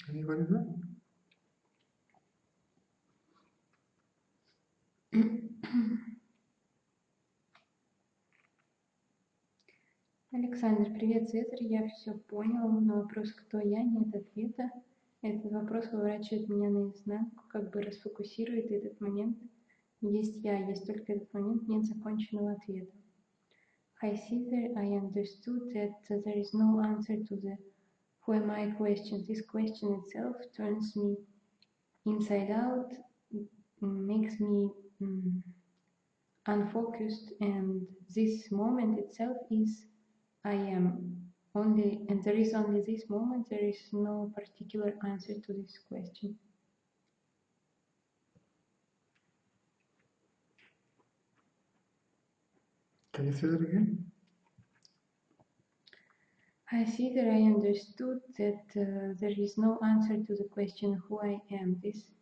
Anybody know? Александр, привет, Цезарь, я все понял. На вопрос, кто я, нет ответа. Этот вопрос выворачивает меня наизнанку, как бы расфокусирует этот момент. Есть я, есть только этот момент, нет законченного ответа. Hi Caesar, I understood that there is no answer to the who am I question. This question itself turns me inside out, makes me unfocused, and this moment itself is I am. Only, and there is only this moment, there is no particular answer to this question. Can you say that again? I see that I understood that there is no answer to the question who I am. This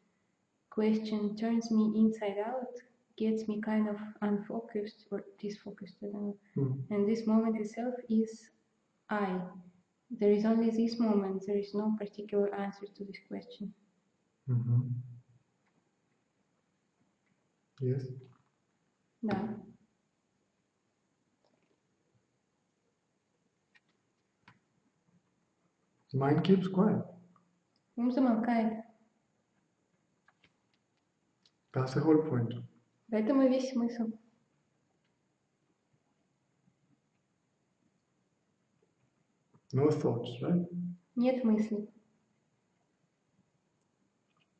question turns me inside out, gets me kind of unfocused or disfocused, I don't know. And this moment itself is I. There is only this moment, there is no particular answer to this question. Yes. Да. The mind keeps quiet. Ум замолкает. That's the whole point. В этом и весь смысл. No thoughts, right? Нет мыслей.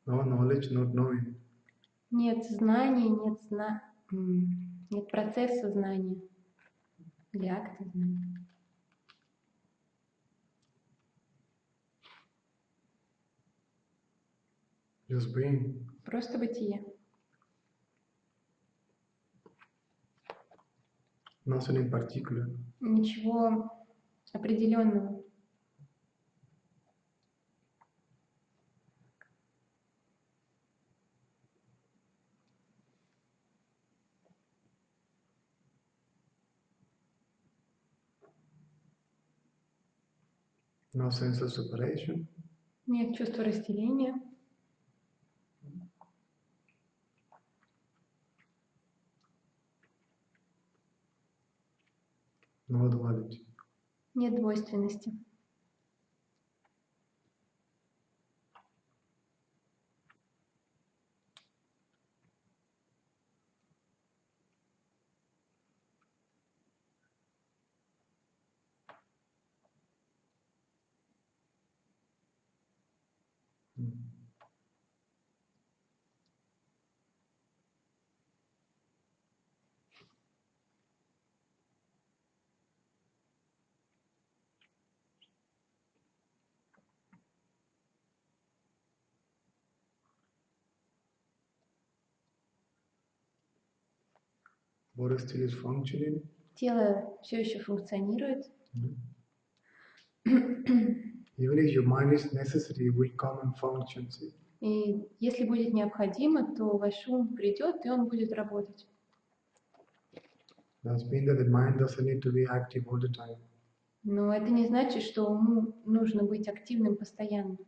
No knowledge, not knowing. Нет знаний, нет процесса знания или акта знания. Just being. Просто бытие. Nothing in particular. Ничего определенного. No sense of separation. Нет чувства разделения. No duality. Нет двойственности. Body still is functioning. Тело все еще функционирует. Even if your mind is necessary, it will come and function. See? И если будет необходимо, то ваш ум придет, и он будет работать. That means that the mind doesn't need to be active all the time. Но это не значит, что уму нужно быть активным постоянно.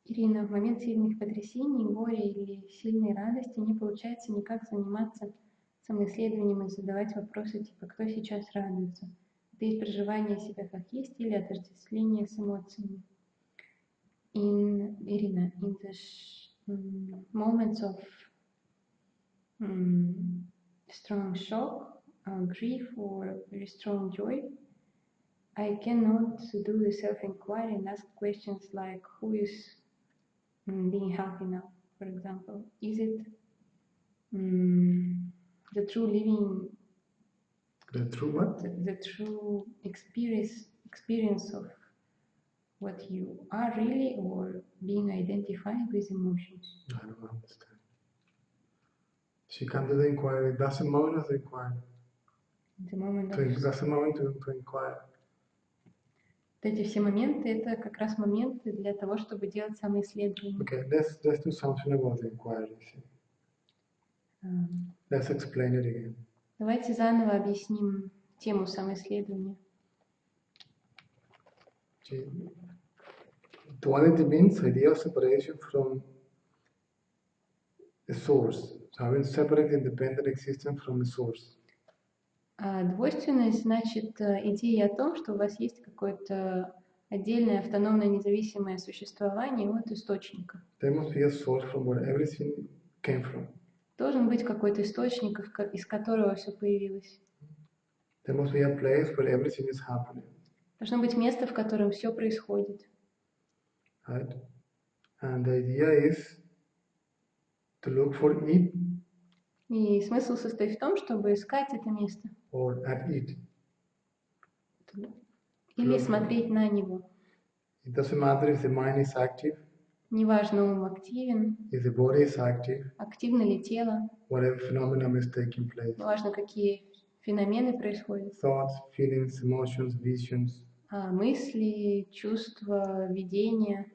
Ирина, в момент сильных потрясений, горя или сильной радости не получается никак заниматься самоисследованием и задавать вопросы типа «кто сейчас радуется?». Это есть проживание себя как есть или отождествление с эмоциями. Irina, in the moments of strong shock, grief or very strong joy, I cannot do the self-inquiry and ask questions like who is being happy now, for example. Is it the true living, The true what? the true experience of what you are really, or being identified with emotions? I don't understand. She can do the inquiry. That's the moment of the inquiry. The moment That's the moment to inquire. Вот эти все моменты — это как раз моменты для того, чтобы делать самоисследование. Okay, let's do something about the inquiry. Let's explain it again. Давайте заново объясним тему самоисследования. Duality means idea of separation from the source. So having separate independent existence from the source. Двойственность значит идея о том, что у вас есть какое-то отдельное, автономное, независимое существование от источника. There must be a source from where everything came from. Должен быть какой-то источник, из которого все появилось. There must be a place where everything is happening. Должно быть место, в котором все происходит. Right? And the idea is to look for it. И смысл состоит в том, чтобы искать это место. Or at it. Или смотреть на него. It doesn't matter if the mind is active. Неважно, ум активен. If the body is active. Активно ли тело. Whatever phenomenon is taking place. Неважно, какие феномены происходят. Thoughts, feelings, emotions, visions. Мысли, чувства, видения,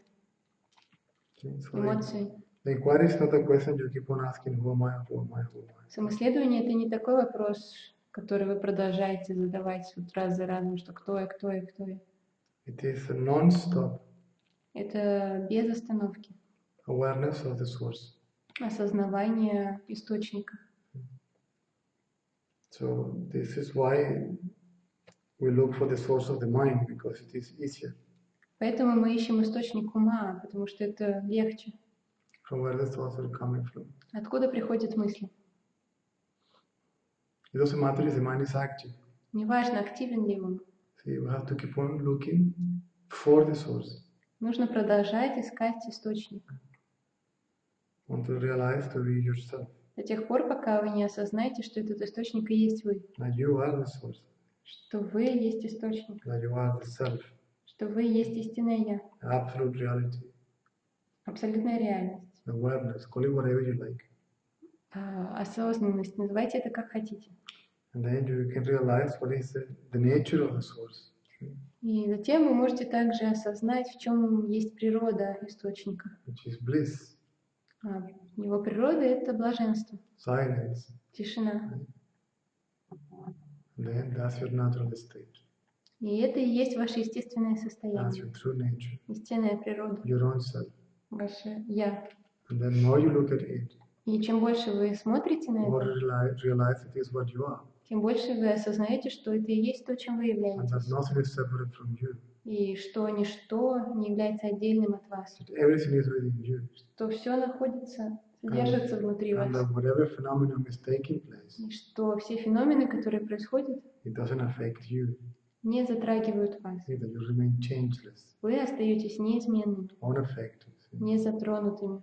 эмоции. The inquiry is not a question you keep on asking, who am I, who am I, who am I. Самоисследование — это не такой вопрос, который вы продолжаете задавать вот раз за разом, что кто я, кто я, кто я. It is a non-stop. Это без остановки. Awareness of the source. Осознавание источника. So this is why we look for the source of the mind, because it is easier. Поэтому мы ищем источник ума, потому что это легче. From where the thoughts are coming from. Откуда приходят мысли? It doesn't matter if the mind is active. Неважно, активен ли он. See, we have to keep on looking for the source. Нужно продолжать искать источник. Want to realize to be yourself. До тех пор, пока вы не осознаете, что этот источник и есть вы. That you are the source. Что вы есть источник. That you are the self. Что вы есть истинное Я. Absolute reality. Абсолютная реальность. Awareness, call it whatever you like. Осознанность, называйте это как хотите. And then you can realize what is the nature of the source. И затем вы можете также осознать, в чем есть природа источника. Which is bliss. Его природа — это блаженство. Silence. Тишина. And then that's your natural state. И это и есть ваше естественное That's состояние. your true nature. Истинная природа. Your own self. Ваше Я. And then more you look at it, И чем больше вы смотрите на more это, realize it is what you are. тем больше вы осознаете, что это и есть то, чем вы And that являетесь. nothing is separate from you. И что ничто не является отдельным от вас. That everything is within you. Что все находится, содержится внутри And вас. that whatever phenomenon is taking place, И что все феномены, которые происходят, it doesn't affect you. не затрагивают вас. See, that you remain changeless, Вы остаетесь неизменными, unaffected. не затронутыми.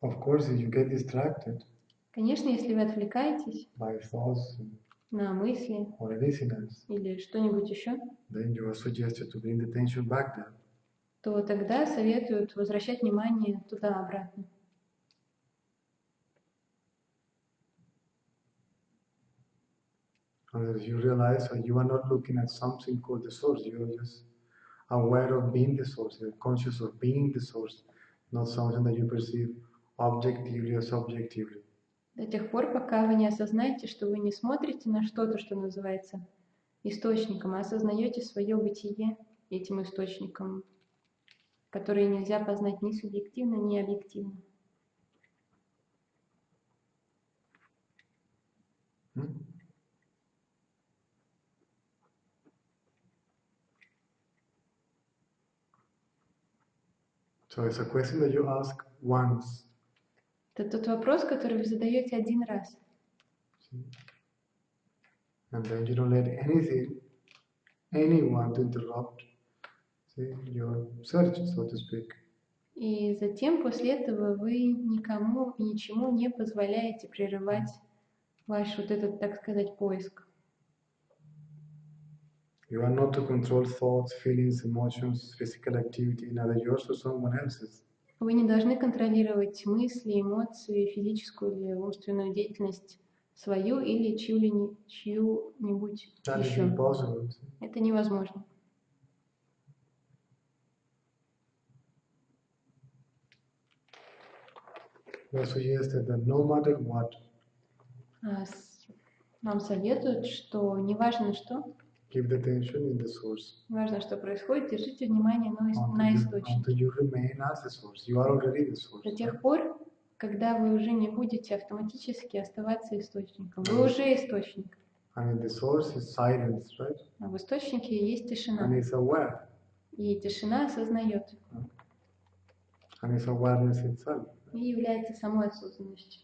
Of course, if you get distracted Конечно, если вы отвлекаетесь by thoughts на мысли or anything else, или что-нибудь еще, then you are suggested to bring the attention back there. то тогда советуют возвращать внимание туда-обратно. And as you realize that you are not looking at something called the source, you are just aware of being the source, you're conscious of being the source, not something that you perceive objectively or subjectively. До тех пор, пока вы не осознаете, что вы не смотрите на что-то, что называется источником, а осознаете свое бытие этим источником, который нельзя познать ни субъективно, ни объективно. So it's a question that you ask once. Это тот вопрос, который вы задаете один раз. See? And then you don't let anyone to interrupt, see, your search, so to speak. И затем, после этого, вы никому и ничему не позволяете прерывать ваш вот этот, так сказать, поиск. You are not to control thoughts, feelings, emotions, physical activity, neither yours or someone else's. Вы не должны контролировать мысли, эмоции, физическую или умственную деятельность свою или чью-нибудь That is еще. impossible. Это невозможно. They suggested that no matter what, Нам советуют, что неважно что, keep the attention in the source. неважно, что происходит, держите внимание на Until источнике. you remain as the source. You are already the source. До тех пор, когда вы уже не будете автоматически оставаться источником. Вы уже источник. And the source is silence, right? А в источнике есть тишина. And it's aware. И тишина осознает. And it's awareness itself. И является самой осознанностью.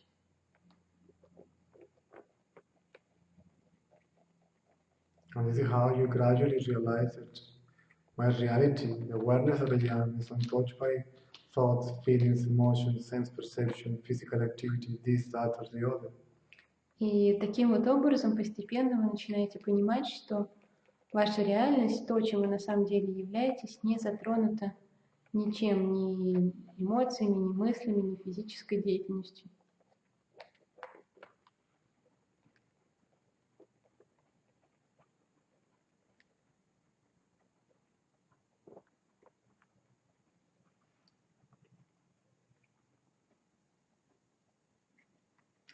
And this is how you gradually realize that my reality, the awareness that I am, is untouched by thoughts, feelings, emotions, sense perception, physical activity, this, that, or the other. И таким вот образом постепенно вы начинаете понимать, что ваша реальность, то, чем вы на самом деле являетесь, не затронута ничем, ни эмоциями, ни мыслями, ни физической деятельностью.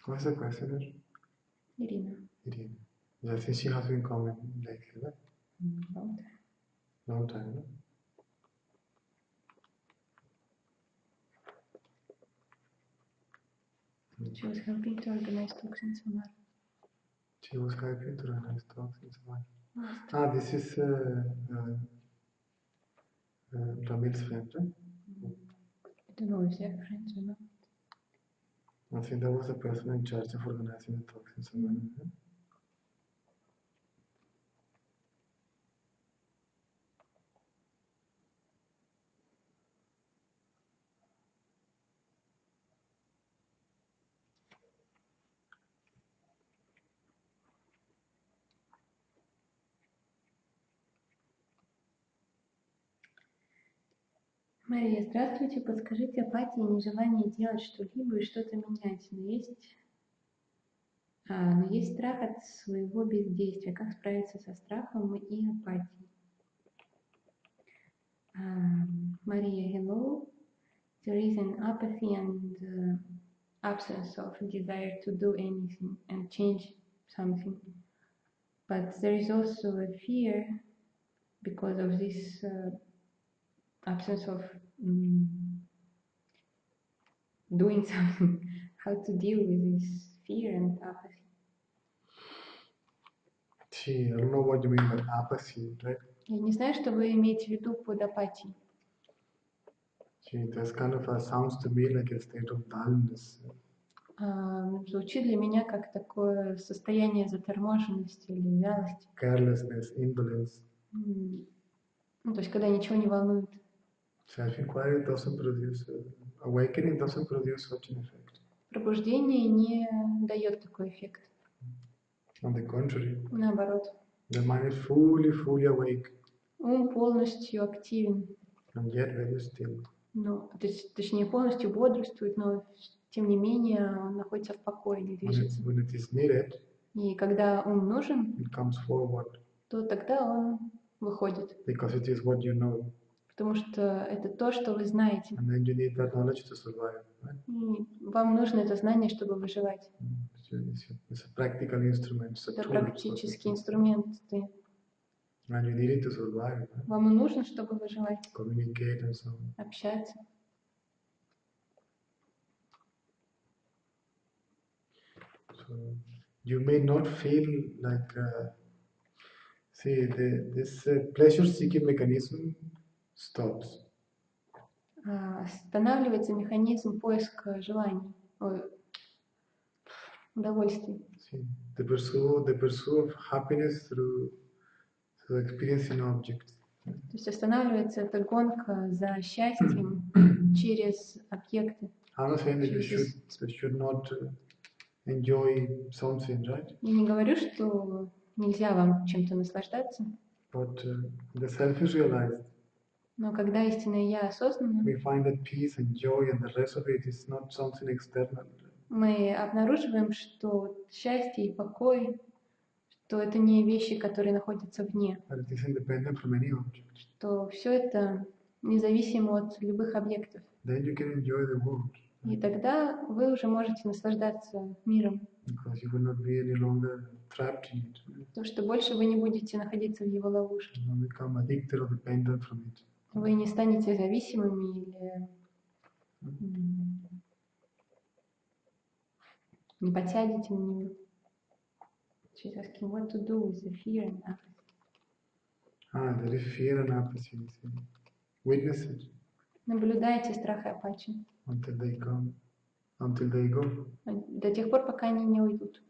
What's the question? Ирина. Irene. I think she has been coming lately, right? Long time, no? She was helping to organize talks in Samar. She was helping to organize talks in Samar. This is Ramil's friend, right? I don't know if they are friends or not. I think that was the person in charge of organizing the talks in Samar. Мария, здравствуйте. Подскажите, апатия и нежелание делать что-либо и что-то менять. Но есть страх от своего бездействия. Как справиться со страхом и апатией? Maria, hello. There is an apathy and absence of desire to do anything and change something. But there is also a fear because of this absence of doing something. How to deal with this fear and apathy? Gee, I don't know what you mean by apathy, right? Я не знаю, что вы имеете в виду под апатией. Gee, that's kind of sounds to me like a state of dullness. Звучит для меня как такое состояние заторможенности или вялости. Carelessness, indolence. То есть, когда ничего не волнует. Self-inquiry doesn't produce, awakening doesn't produce such an effect. Пробуждение не дает такой эффект. On the contrary, Наоборот. the mind is fully awake. Ум полностью активен. And yet very still. Точнее, полностью бодрствует, но тем не менее он находится в покое, не движется. When it is needed, И когда ум нужен, it comes forward. То тогда он выходит. Because it is what you know. Потому что это то, что вы знаете. And then you need that knowledge to survive, right? И вам нужно это знание, чтобы выживать. It's a practical instrument. Это практический инструмент. And you need it to survive. Right? Вам и нужно, чтобы выживать. Communicate and so on. Общаться. So you may not feel like, this pleasure-seeking mechanism stops. Останавливается механизм поиска желаний. удовольствий. See, the pursuit of happiness through experiencing objects. То есть останавливается эта гонка за счастьем через объекты. I'm not saying that you should not enjoy something, right? Я не говорю, что нельзя вам чем-то наслаждаться. But the self is realized. Но когда истинное я осознанно, We find that peace and joy and the rest of it is not something external. Мы обнаруживаем, что счастье и покой, что это не вещи, которые находятся вне. That it is independent from any object. Что все это независимо от любых объектов. Then you can enjoy the world. И тогда вы уже можете наслаждаться миром. Because you will not be any longer trapped in it. Потому что больше вы не будете находиться в его ловушке. You will become addicted or dependent from it. Вы не станете зависимыми или не подсядете на него. She's asking what to do with the fear and apathy. There is fear and apathy. Witness it. Наблюдайте страх и апатию. Until they come. Until they go. До тех пор, пока они не уйдут.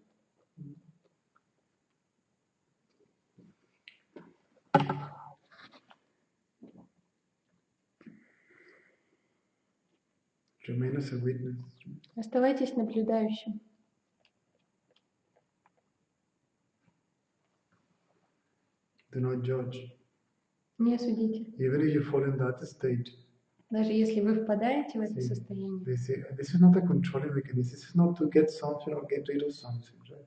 Remain as a witness. Оставайтесь наблюдающим. Do not judge. Не осудите. Even if you fall in that state. Даже если вы впадаете в это состояние. This is not a controlling mechanism. This is not to get something or get rid of something, right?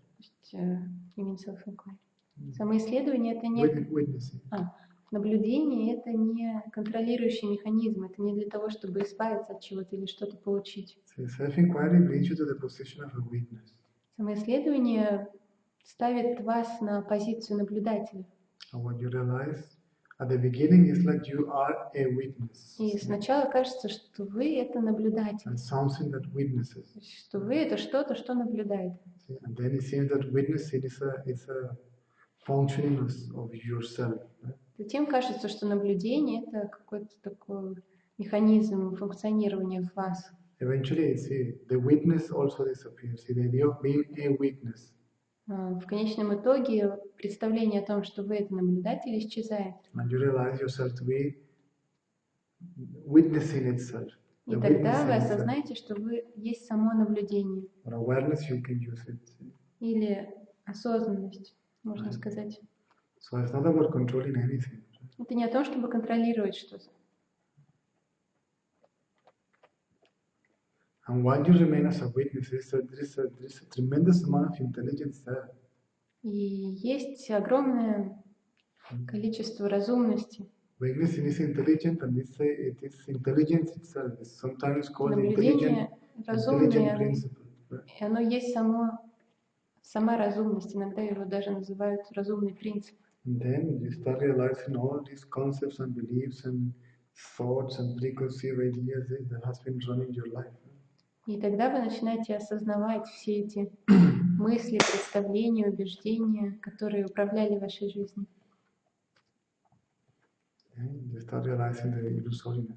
Самоисследование это не... Наблюдение это не контролирующий механизм. Это не для того, чтобы избавиться от чего-то или что-то получить. Self-inquiry brings you to the position of a witness. Самоисследование ставит вас на позицию наблюдателя. And what you realize at the beginning is like you are a witness. И сначала кажется, что вы это наблюдатель. And something that witnesses. Что вы это что-то, что наблюдает. And then it seems that witnessing is a functioning of yourself. Right? Затем кажется, что наблюдение это какой-то такой механизм функционирования в вас. Eventually, see, the witness also disappears. See, the idea of being a witness. В конечном итоге представление о том, что вы это наблюдатель, исчезает. And you realize yourself to be witnessing itself. И тогда вы осознаете, что вы есть само наблюдение. Or awareness, you can use it. Или осознанность, можно сказать. So it's not about controlling anything. Это не о том, чтобы контролировать что-то. And while you remain as a witness, there is a tremendous amount of intelligence there. И есть огромное количество разумности. Witnessing is intelligent, and it is intelligence itself. It's sometimes called Наблюдение разумное, principle. И оно есть сама разумность. Иногда его даже называют разумный принцип. And then you start realizing all these concepts and beliefs and thoughts and preconceived ideas that has been running your life. И тогда вы начинаете осознавать все эти мысли, представления, убеждения, которые управляли вашей жизнью. You start realizing the illusoriness.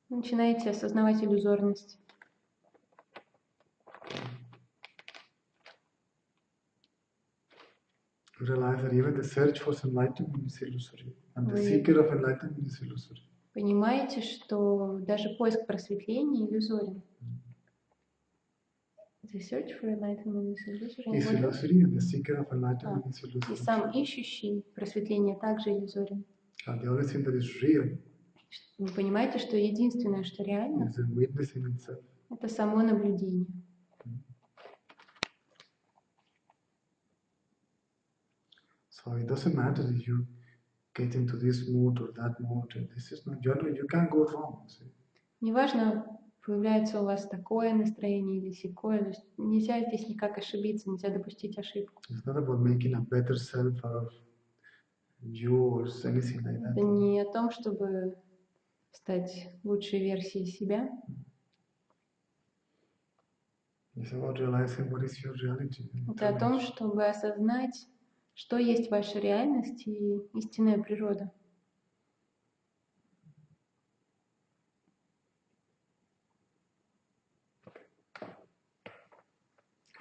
Начинаете осознавать иллюзорность. You realize that even the search for enlightenment is illusory, and the seeker of enlightenment is illusory. Понимаете, что даже поиск просветления иллюзорен. The search for enlightenment is illusory. Is illusory, and the seeker of enlightenment is illusory. И сам ищущий просветление также иллюзорен. And the only thing that is real. Вы понимаете, что единственное, что реально, is the witness in itself. Это само наблюдение. So it doesn't matter if you get into this mood or that mood. This is not you can't go wrong. See? Неважно, появляется у вас такое настроение или сякое, то есть нельзя здесь никак ошибиться, нельзя допустить ошибку. It's not about making a better self out of you or anything like that. Это не о том, чтобы стать лучшей версией себя. It's about realizing what is your reality. Это о том, чтобы осознать, что есть ваша реальность и истинная природа.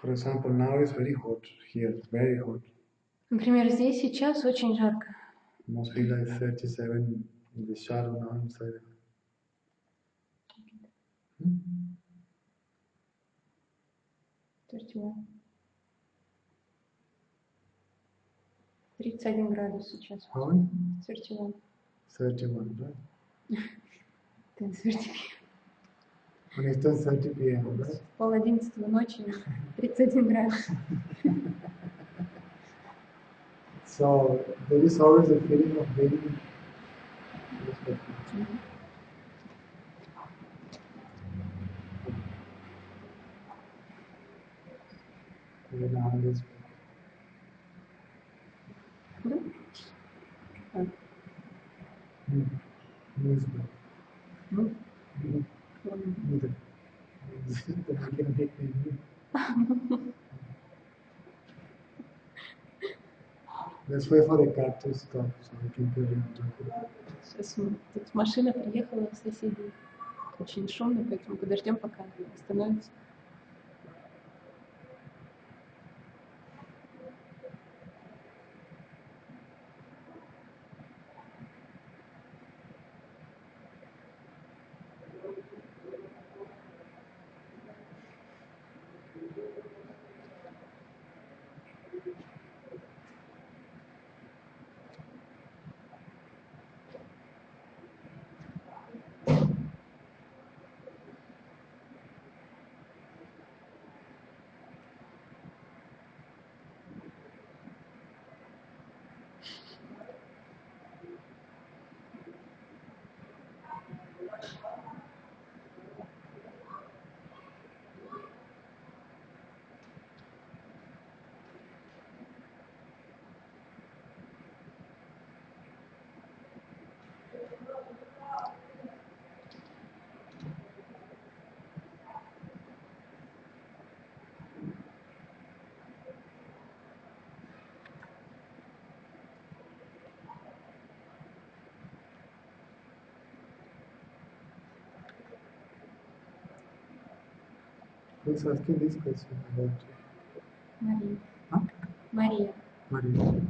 For example, now it's very hot here, very hot. Например, здесь сейчас очень жарко. Must be like 37 in the shadow now inside. 31 градус сейчас. How many? 31. 31, right? 30. When it's 30 p.m., right? 10:30 ночи, 31 градус. So there is always a feeling of being. Let's wait for the car to stop so we can carry on talking. Сейчас тут машина приехала у соседей. Очень шумно, поэтому подождем, пока остановится. Who's asking this question about? Мария. Huh? Мария. Maria.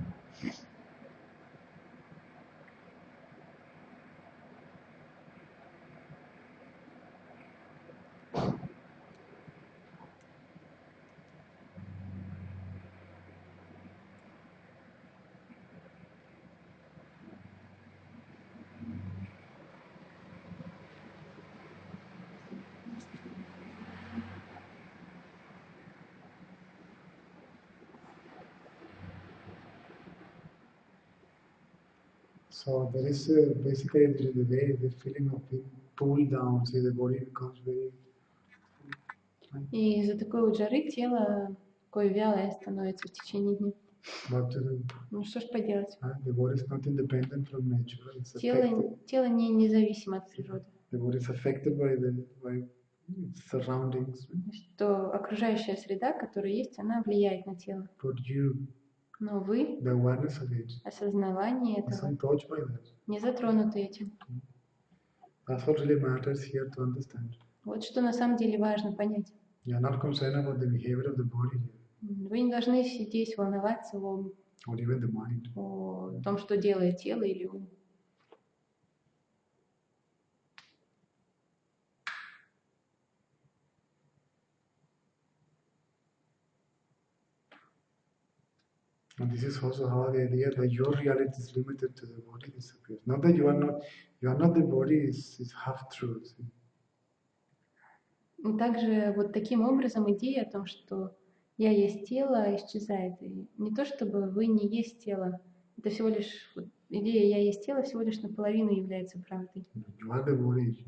So there is basically the feeling of being pulled down. See, the body becomes very. И из-за такой вот жары тело такое вялое становится в течение дня. What to do? Ну что ж поделать? The body is not independent from nature. It's affected. Тело не независимо от природы. The body is affected by its surroundings. Что окружающая среда, которая есть, она влияет на тело. But you, Но вы, the awareness of it, осознавание этого, isn't touched by that. не затронуты этим. That's what really matters here to understand. Вот что на самом деле важно понять. You're not concerned about the behavior of the body here, Вы не должны здесь волноваться or even the mind. о том, что делает тело или ум. And this is also how the idea that your reality is limited to the body disappears. Not that you are not the body is half truth. И также вот таким образом идея о том, что я есть тело, исчезает. И не то, чтобы вы не есть тело. Это всего лишь вот, идея «я есть тело» всего лишь наполовину является правдой. You are the body.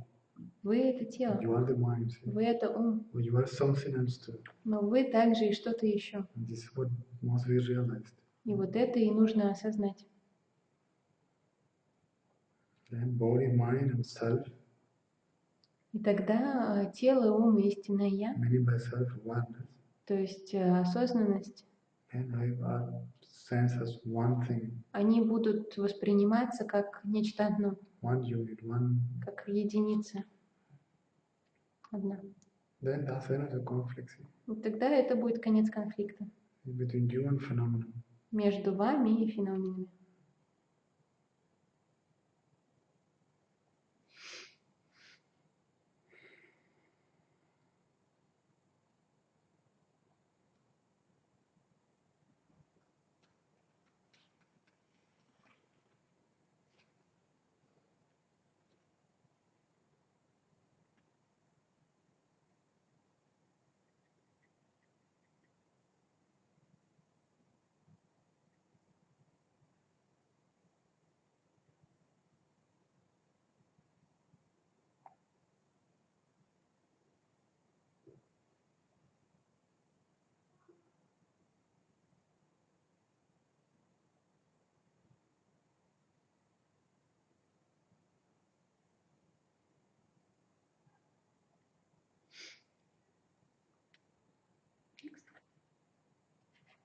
Вы это тело. You are the mind. Вы это ум. But you are something else too. Но вы также и что-то еще. And this is what must be realized. И вот это и нужно осознать. Then body, mind, and self. И тогда тело, ум и истинное «я», Meaning by self-awareness. то есть осознанность, And are sensed as one thing. они будут восприниматься как нечто одно, One unit, как единица одна. Then that's another conflict. И тогда это будет конец конфликта between you and phenomenon. между вами и феноменами.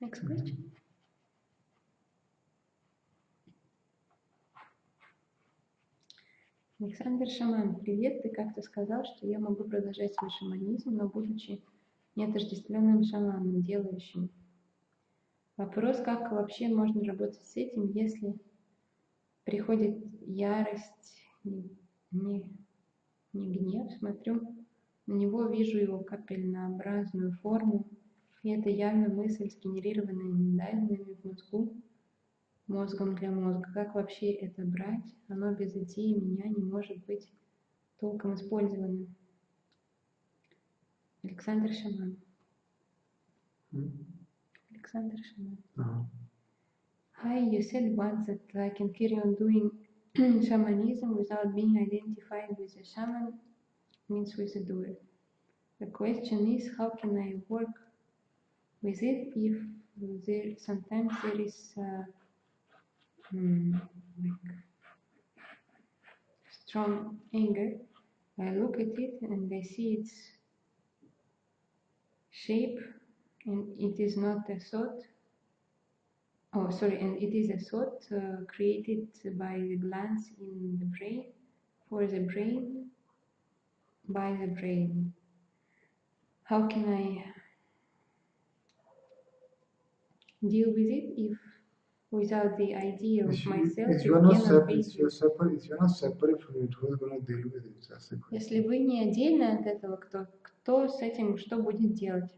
Next question. Александр Шаман, привет. Ты как-то сказал, что я могу продолжать свой шаманизм, но будучи неотождествленным шаманом, делающим. Вопрос, как вообще можно работать с этим, если приходит ярость, не гнев, смотрю на него, вижу его капельнообразную форму, и это явно мысль, сгенерированная миндальными в мозгу, мозгом для мозга. Как вообще это брать? Оно без идеи меня не может быть толком использованным. Александр Шаман. Александр Шаман. Hi, you said once that I can carry on doing shamanism without being identified with a shaman, means with a doer. The question is, how can I work with it if sometimes there is like strong anger? I look at it and I see its shape, and it is not a thought. Oh, sorry, and it is a thought created by the glands in the brain, for the brain, by the brain. How can I deal with it if without the idea of myself it cannot be? If you're not separate from it, who's going to deal with it? That's the question. Если вы не отдельно от этого, кто с этим что будет делать?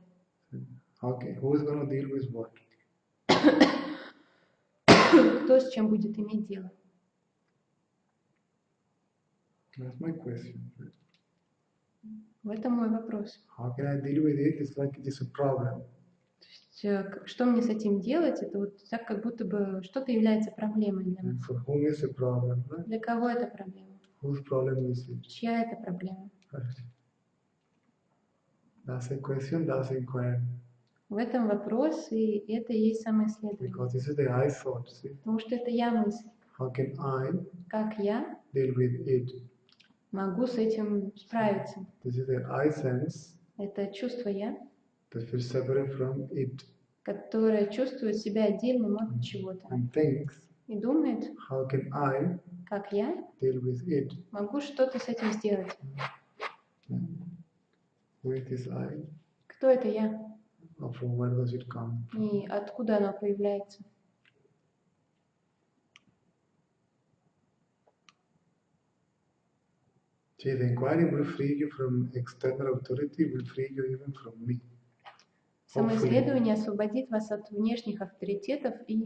Okay, who is going to deal with what? Кто с чем будет иметь дело? That's my question. В этом мой вопрос. How can I deal with it? It's like it is a problem. То есть, что мне с этим делать? Это вот так, как будто бы что-то является проблемой для нас. For whom is a problem, right? Для кого это проблема? Whose problem is it? Чья это проблема? Right. That's a question, that's inquiry. В этом вопрос, и это и есть самоисследование. Because this is the I thought, see? Потому что это я мысль. How can I Как я deal with it? могу с этим справиться? This is the I sense Это чувство я, that feels separate from it которое чувствует себя отдельным от чего-то. and thinks, И думает, how can I как я deal with it? могу что-то с этим сделать. Who is this I? Кто это я? Or from where does it come? И откуда оно появляется? See, the inquiry will free you from external authority, will free you even from me. Самоисследование освободит вас от внешних авторитетов, и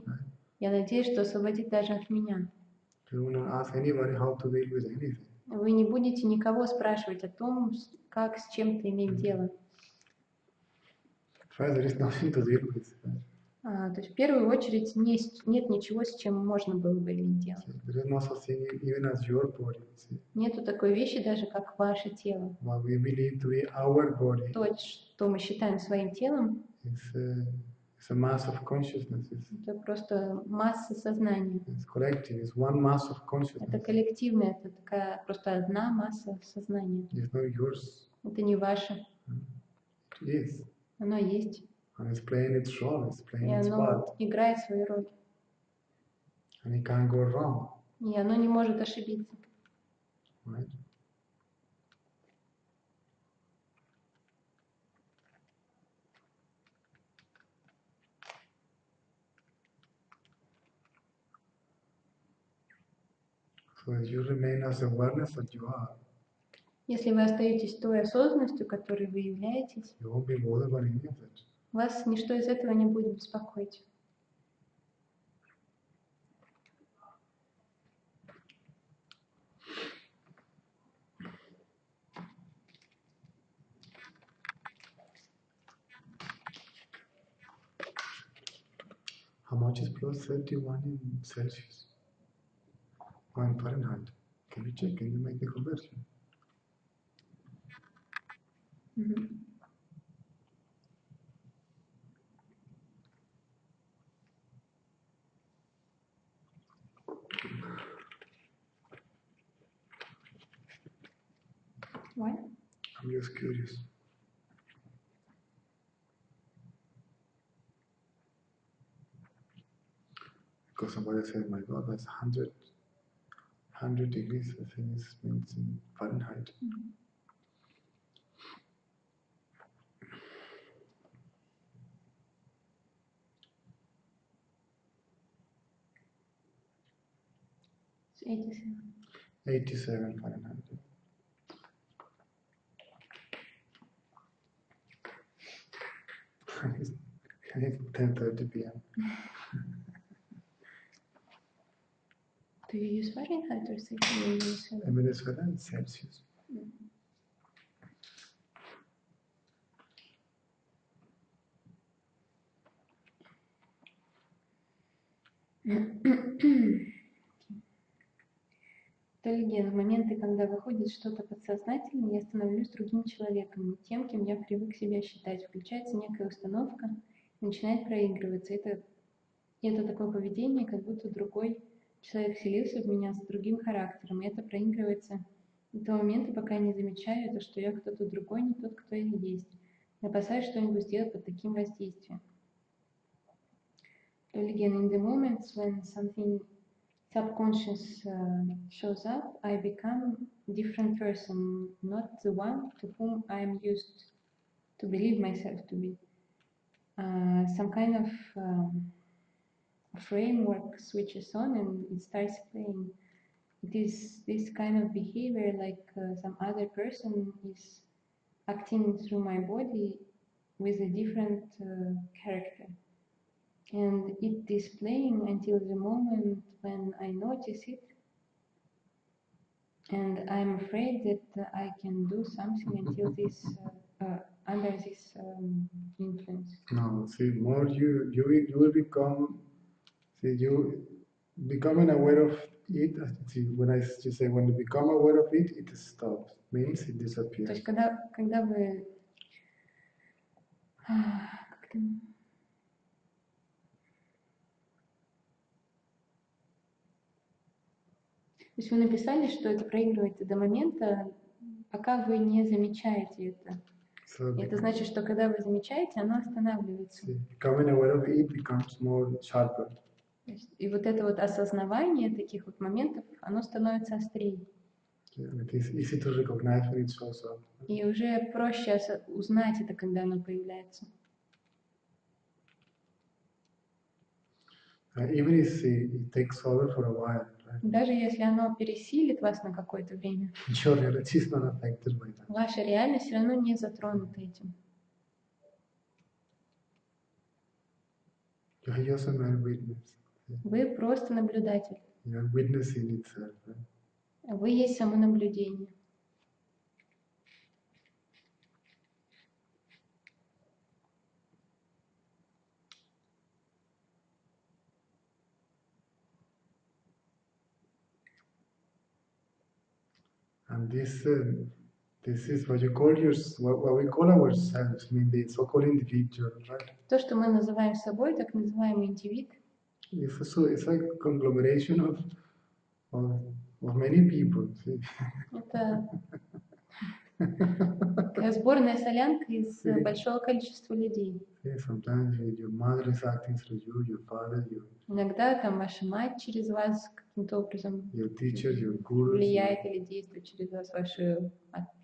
я надеюсь, что освободит даже от меня. You will not ask anybody how to deal with anything. Вы не будете никого спрашивать о том, как с чем-то иметь дело. First, there is nothing to deal with. То есть в первую очередь нет ничего, с чем можно было бы иметь дело. There is no such thing even as your body. See? Нету такой вещи даже, как ваше тело. What we believe to be our body То, что мы считаем своим телом, is a mass of consciousness. это просто масса сознания. It's collective. It's one mass of Это consciousness. коллективное, это такая просто одна масса сознания. It's not yours. Это не ваше. It is. Оно есть. And it's playing its role. It's И playing its part. оно играет свою роль. And it can't go wrong. И оно не может ошибиться. Right? So if you remain as awareness that you are, Если вы остаетесь той осознанностью, которой вы являетесь, you won't be bothered by any of it. вас ничто из этого не будет беспокоить. How much is plus 31 in Celsius? Or in Fahrenheit? Can you check? Can you make the conversion? Мгм. Why? I'm just curious. Because somebody said, my God, that's 100 degrees, I think it means in Fahrenheit. It's 87. 87 Fahrenheit. It's 10:30 p.m. Do you use Fahrenheit or Celsius? In Venezuela, it's Celsius. Толиген, в моменты, когда выходит что-то подсознательное, я становлюсь другим человеком, не тем, кем я привык себя считать. Включается некая установка и начинает проигрываться. Это такое поведение, как будто другой человек вселился в меня с другим характером. И это проигрывается до того момента, пока я не замечаю это, что я кто-то другой, не тот, кто я есть. Я опасаюсь что-нибудь сделать под таким воздействием. Толиген, in the moments when something subconscious shows up, I become a different person, not the one to whom I am used to believe myself to be. Some kind of framework switches on and it starts playing. It is this kind of behavior like some other person is acting through my body with a different character. And it is playing until the moment when I notice it, and I'm afraid that I can do something until this under this influence. No, see, more you will become, see, you becoming aware of it. See, when I just say when you become aware of it, it stops. Means it То disappears. есть когда вы как-то То есть вы написали, что это проигрывается до момента, пока вы не замечаете это. So И это значит, что когда вы замечаете, оно останавливается. see, becoming aware of it becomes more sharper. То есть, и вот это вот осознавание таких вот моментов, оно становится острее. Yeah, it is easy to recognize when it shows up. И уже проще узнать это, когда оно появляется. Even if it takes over for a while, right? Даже если оно пересилит вас на какое-то время, Your reality is not affected by that. ваша реальность все равно не затронута этим. You are just a mere witness. Вы просто наблюдатель. You are witnessing itself. Right? Вы есть само наблюдение. And this is what you call what we call ourselves. I mean, the so-called individual, right? То, что мы называем собой, так называемый индивид, It's a conglomeration of many people. See? это такая сборная солянка из большого количества людей. See, sometimes your mother is acting through you, your father, Иногда там ваша мать через вас каким-то образом your teachers, your gurus, влияет или действует через вас,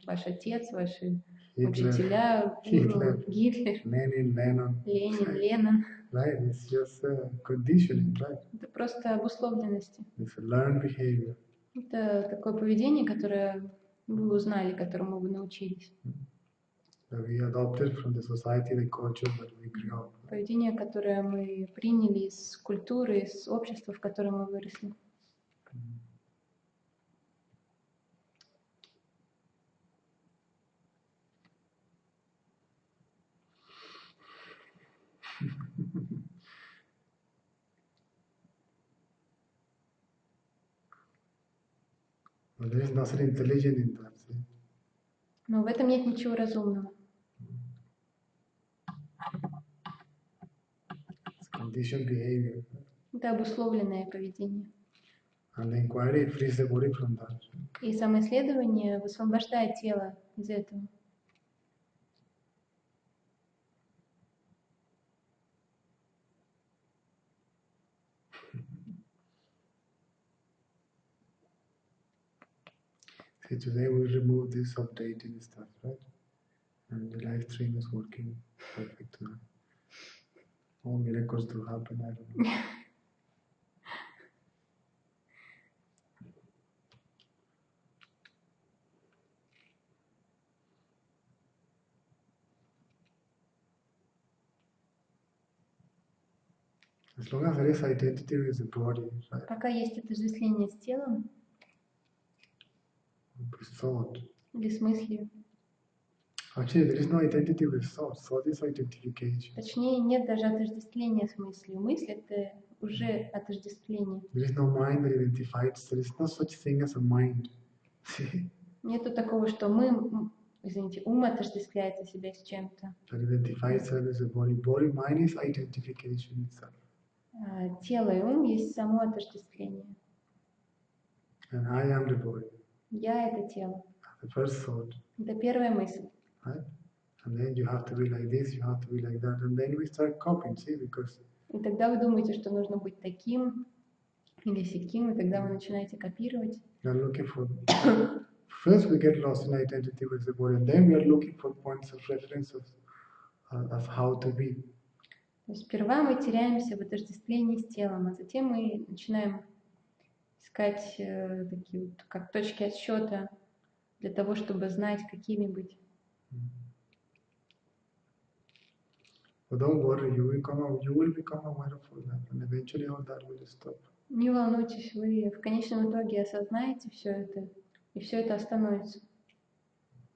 ваш отец, ваши Hitler, учителя, гуру, Гитлер, Lenin, Lennon. Ленин, Ленин. Right? It's just conditioning, right? Это просто обусловленности. It's a learned behavior. Это такое поведение, которое вы узнали, которому вы научились. That we adopted from the society, the culture that we grew up. Поведение, которое мы приняли из культуры, из общества, в котором мы выросли. But there is nothing intelligent in that. See? Но в этом нет ничего разумного. It's conditioned behavior. Это обусловленное поведение. And the inquiry frees the body from that. И самоисследование высвобождает тело из этого. See, today we remove this updating stuff, right? And the live stream is working perfect now. All miracles to happen, I don't know. As long as there is identity with the body, right? Пока есть отождествление с телом With thought. или с мыслью, Actually, there is no identity with thought. Thought is identification. точнее, нет даже отождествления с мыслью. Мысль — это уже отождествление. There is no mind that identifies. There is no such thing as a mind. See? Нету такого, что мы, извините, ум отождествляет себя с чем-то. That identifies itself as a body. Body, mind is identification itself. Тело и ум есть само отождествление. And I am the body. Я — это тело. The first thought. Это первая мысль. Right? And then you have to be like this, you have to be like that, and then we start copying, see, because И тогда вы думаете, что нужно быть таким или сяким, и тогда вы начинаете копировать. we are looking for. First, we get lost in identity with the body, and then we are looking for points of reference of how to be. То есть сперва мы теряемся в отождествлении с телом, а затем мы начинаем искать такие вот, как точки отсчета для того, чтобы знать, какими быть. But don't worry, you will become aware of all that, and eventually all that will stop. Не волнуйтесь, вы в конечном итоге осознаете все это, и все это остановится.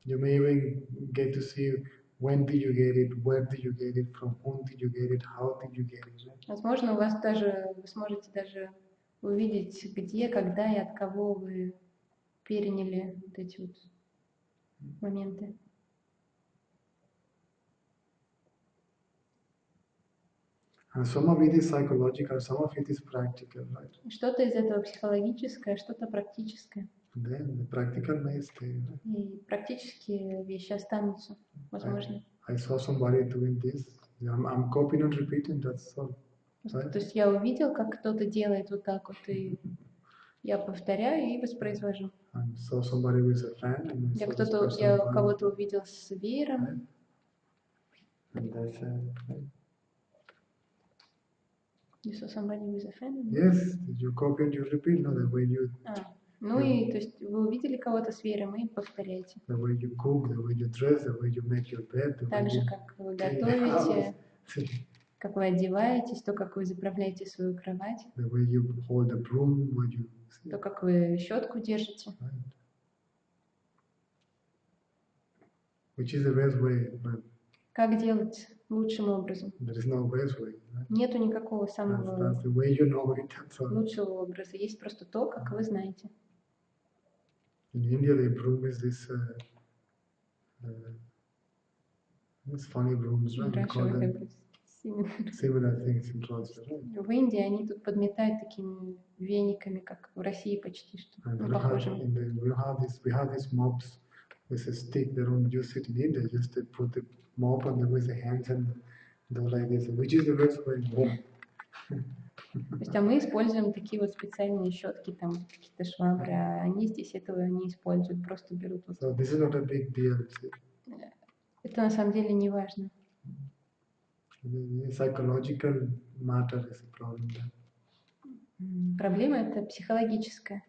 You may even get to see when did you get it, where did you get it, from whom did you get it, how did you get it. Right? Возможно, вы сможете даже увидеть, где, когда и от кого вы переняли вот эти вот моменты. And some of it is psychological, some of it is practical, right? Что-то из этого психологическое, что-то практическое. And then the practical may stay. Right? И практические вещи останутся, возможно. I saw somebody doing this. I'm copying and repeating, that's all. То есть я увидел, как кто-то делает вот так вот, и я повторяю и воспроизвожу. I saw somebody with a fan, and Я кого-то увидел с веером. And that's right? You saw somebody with a fan? Yes, you copy and you repeat, no, the way you. Ну и то есть вы увидели кого-то с веером и повторяете. The way you cook, the way you dress, the way you make your bed, the Так way же, you как вы готовите, как вы одеваетесь, то, как вы заправляете свою кровать, the way you hold the broom, what you. то, как вы щетку держите. Right. Which is the best way, but Как делать лучшим образом? there is no best way. Right? Нету никакого самого That's the way you know it. That's all. лучшего образа. Есть просто то, как вы знаете. In India, the broom is this. It's funny brooms, right? We Раньше call вы them как бы сильно- similar things in culture, right? В Индии они тут подметают такими вениками, как в России почти что. And Ну, we have, похожими. we have these mops with a stick. They don't use it in India. Just they put the mop on with the hands and do like this, which is the best way. То есть, а мы используем такие вот специальные щетки, там какие-то швабры, а они здесь этого не используют, просто берут вот. So this is not a big deal. See? Это на самом деле не важно. The psychological matter is a problem. Проблема это психологическая.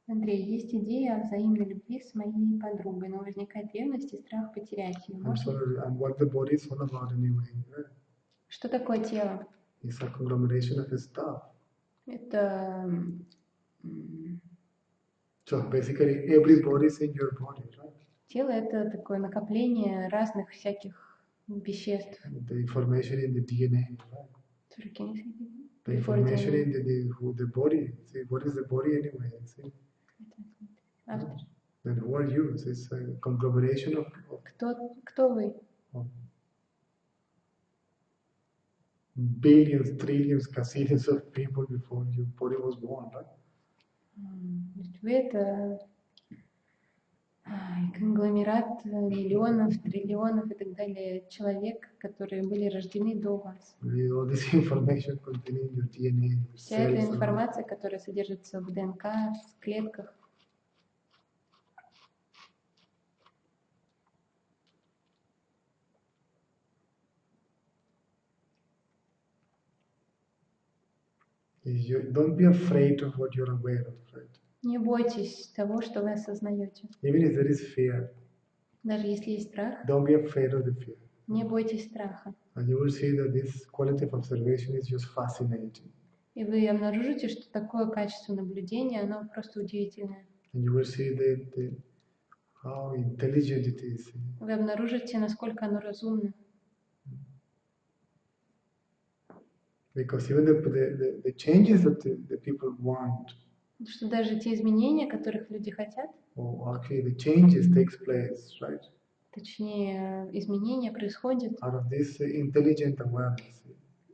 Андрей, есть идея о взаимной любви с моей подругой, но возникает ревность и страх потерять ее. Можно? And what the body is all about anyway. Right? Что такое тело? It's a conglomeration of stuff. Это So basically, every body is in your body, right? тело — это такое накопление разных всяких веществ. The information in the DNA, right? Sorry, can you say it again? The Before information the- in the body. See, what is the body anyway? See? Автор. Then who are you? So it's a conglomeration of Кто вы? billions, trillions, gazillions of people before your body was born, right? То есть вы — это конгломерат миллионов, триллионов и так далее человек, которые были рождены до вас. All this information contained in your DNA, your Вся эта cells, информация, которая содержится в ДНК, в клетках. Don't be afraid of what you're aware of, right? Не бойтесь того, что вы осознаете. Even if there is fear, Даже если есть страх, don't be afraid of the fear. не бойтесь страха. And you will see that this quality of observation is just fascinating. И вы обнаружите, что такое качество наблюдения, оно просто удивительное. And you will see how intelligent it is. Вы обнаружите, насколько оно разумно. Because even the changes that the people want, Потому что даже те изменения, которых люди хотят, or actually the changes takes place, right? точнее, изменения происходят Out of this intelligent awareness.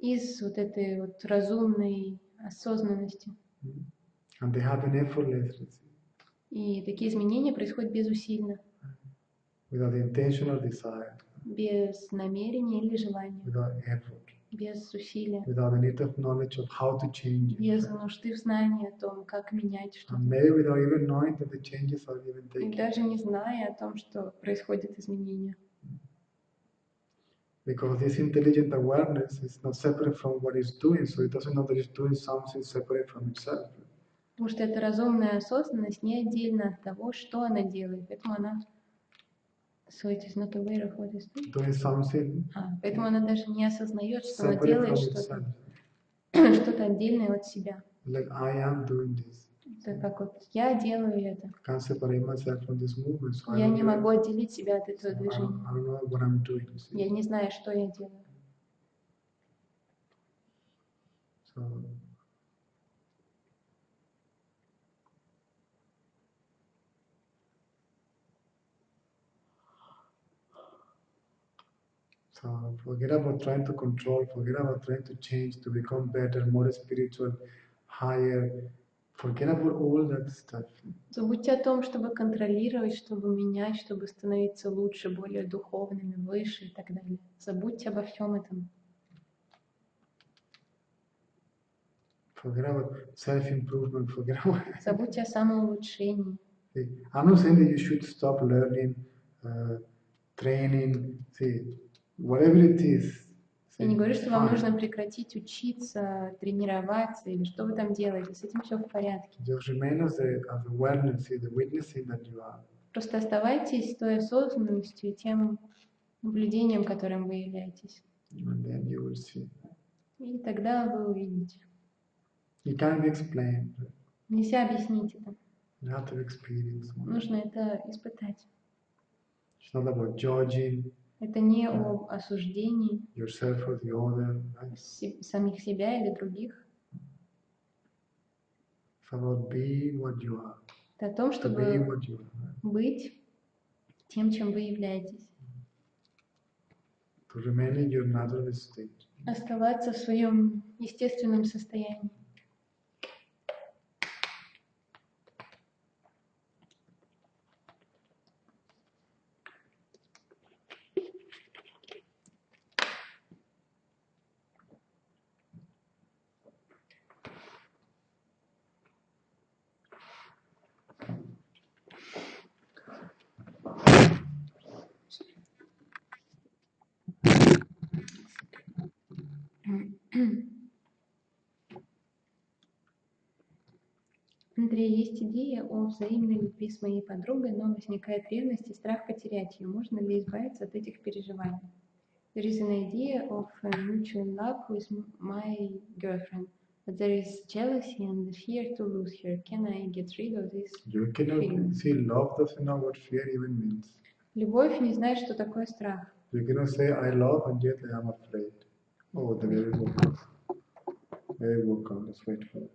из вот этой вот разумной осознанности. And they happen effortlessly. И такие изменения происходят безусильно, Without intention or desire. без намерения или желания, Without effort. без усилия, Without a need of knowledge of how to change it. без нужды в знании о том, как менять что-то. And maybe without even knowing that the changes are even И taking. даже не зная о том, что происходят изменения. Because this intelligent awareness is not separate from what it's doing, so it doesn't know that it's doing something separate from itself. Потому что эта разумная осознанность не отдельно от того, что она делает. Поэтому она... So it is not aware of what is doing. Doing something Поэтому она даже не осознает, что она separate делает from что-то, itself. что-то отдельное от себя. Like I am doing this. Это как вот я делаю это. Can't separate myself from this movement. So Я I не don't могу отделить себя от этого I движения. don't know what I'm doing. See? Я не знаю, что я делаю. So forget about trying to control, forget about trying to change, to become better, more spiritual, higher. Forget about all that stuff. Забудьте о том, чтобы контролировать, чтобы менять, чтобы становиться лучше, более духовными, выше и так далее. Забудьте обо всем этом. Forget about self-improvement, forget about... Забудьте о самоулучшении. I'm not saying that you should stop learning, training, whatever it is. Я не говорю, что вам нужно прекратить учиться, тренироваться или что вы там делаете. С этим все в порядке. Just remain as the awareness, the witnessing that you are. Просто оставайтесь той осознанностью и тем наблюдением, которым вы являетесь. And then you will see. И тогда вы увидите. It can't be explained. Нельзя объяснить это. You have to experience. Нужно это испытать. It's not about judging. Это не об осуждении Yourself or the other. Right? Самих себя или других. It's about being what you are. Это о том, To be чтобы what you are. быть тем, чем вы являетесь. To remain in your natural state. Оставаться в своем естественном состоянии. Андрей, есть идея о взаимной любви с моей подругой, но возникает ревность и страх потерять ее. Можно ли избавиться от этих переживаний? There is an idea of mutual love with my girlfriend, but there is jealousy and the fear to lose her. Can I get rid of this You cannot feeling? see love doesn't know what fear even means. Любовь не знает, что такое страх. You cannot say I love and yet I am afraid. Oh, the baby will come. Baby will come. Let's wait for it.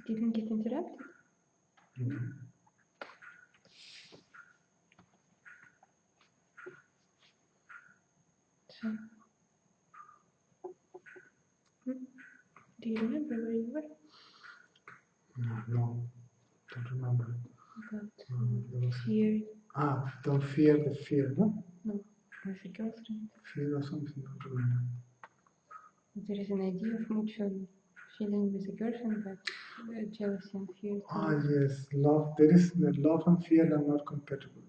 Didn't get interrupted? So, do you remember where you were? No, don't remember. About fear. Don't fear the fear, no? No, was a girlfriend. Fear or something, don't remember. There is an idea of mutual feeling with a girlfriend, but jealousy and fear. Yes, love. There is love and fear are not compatible.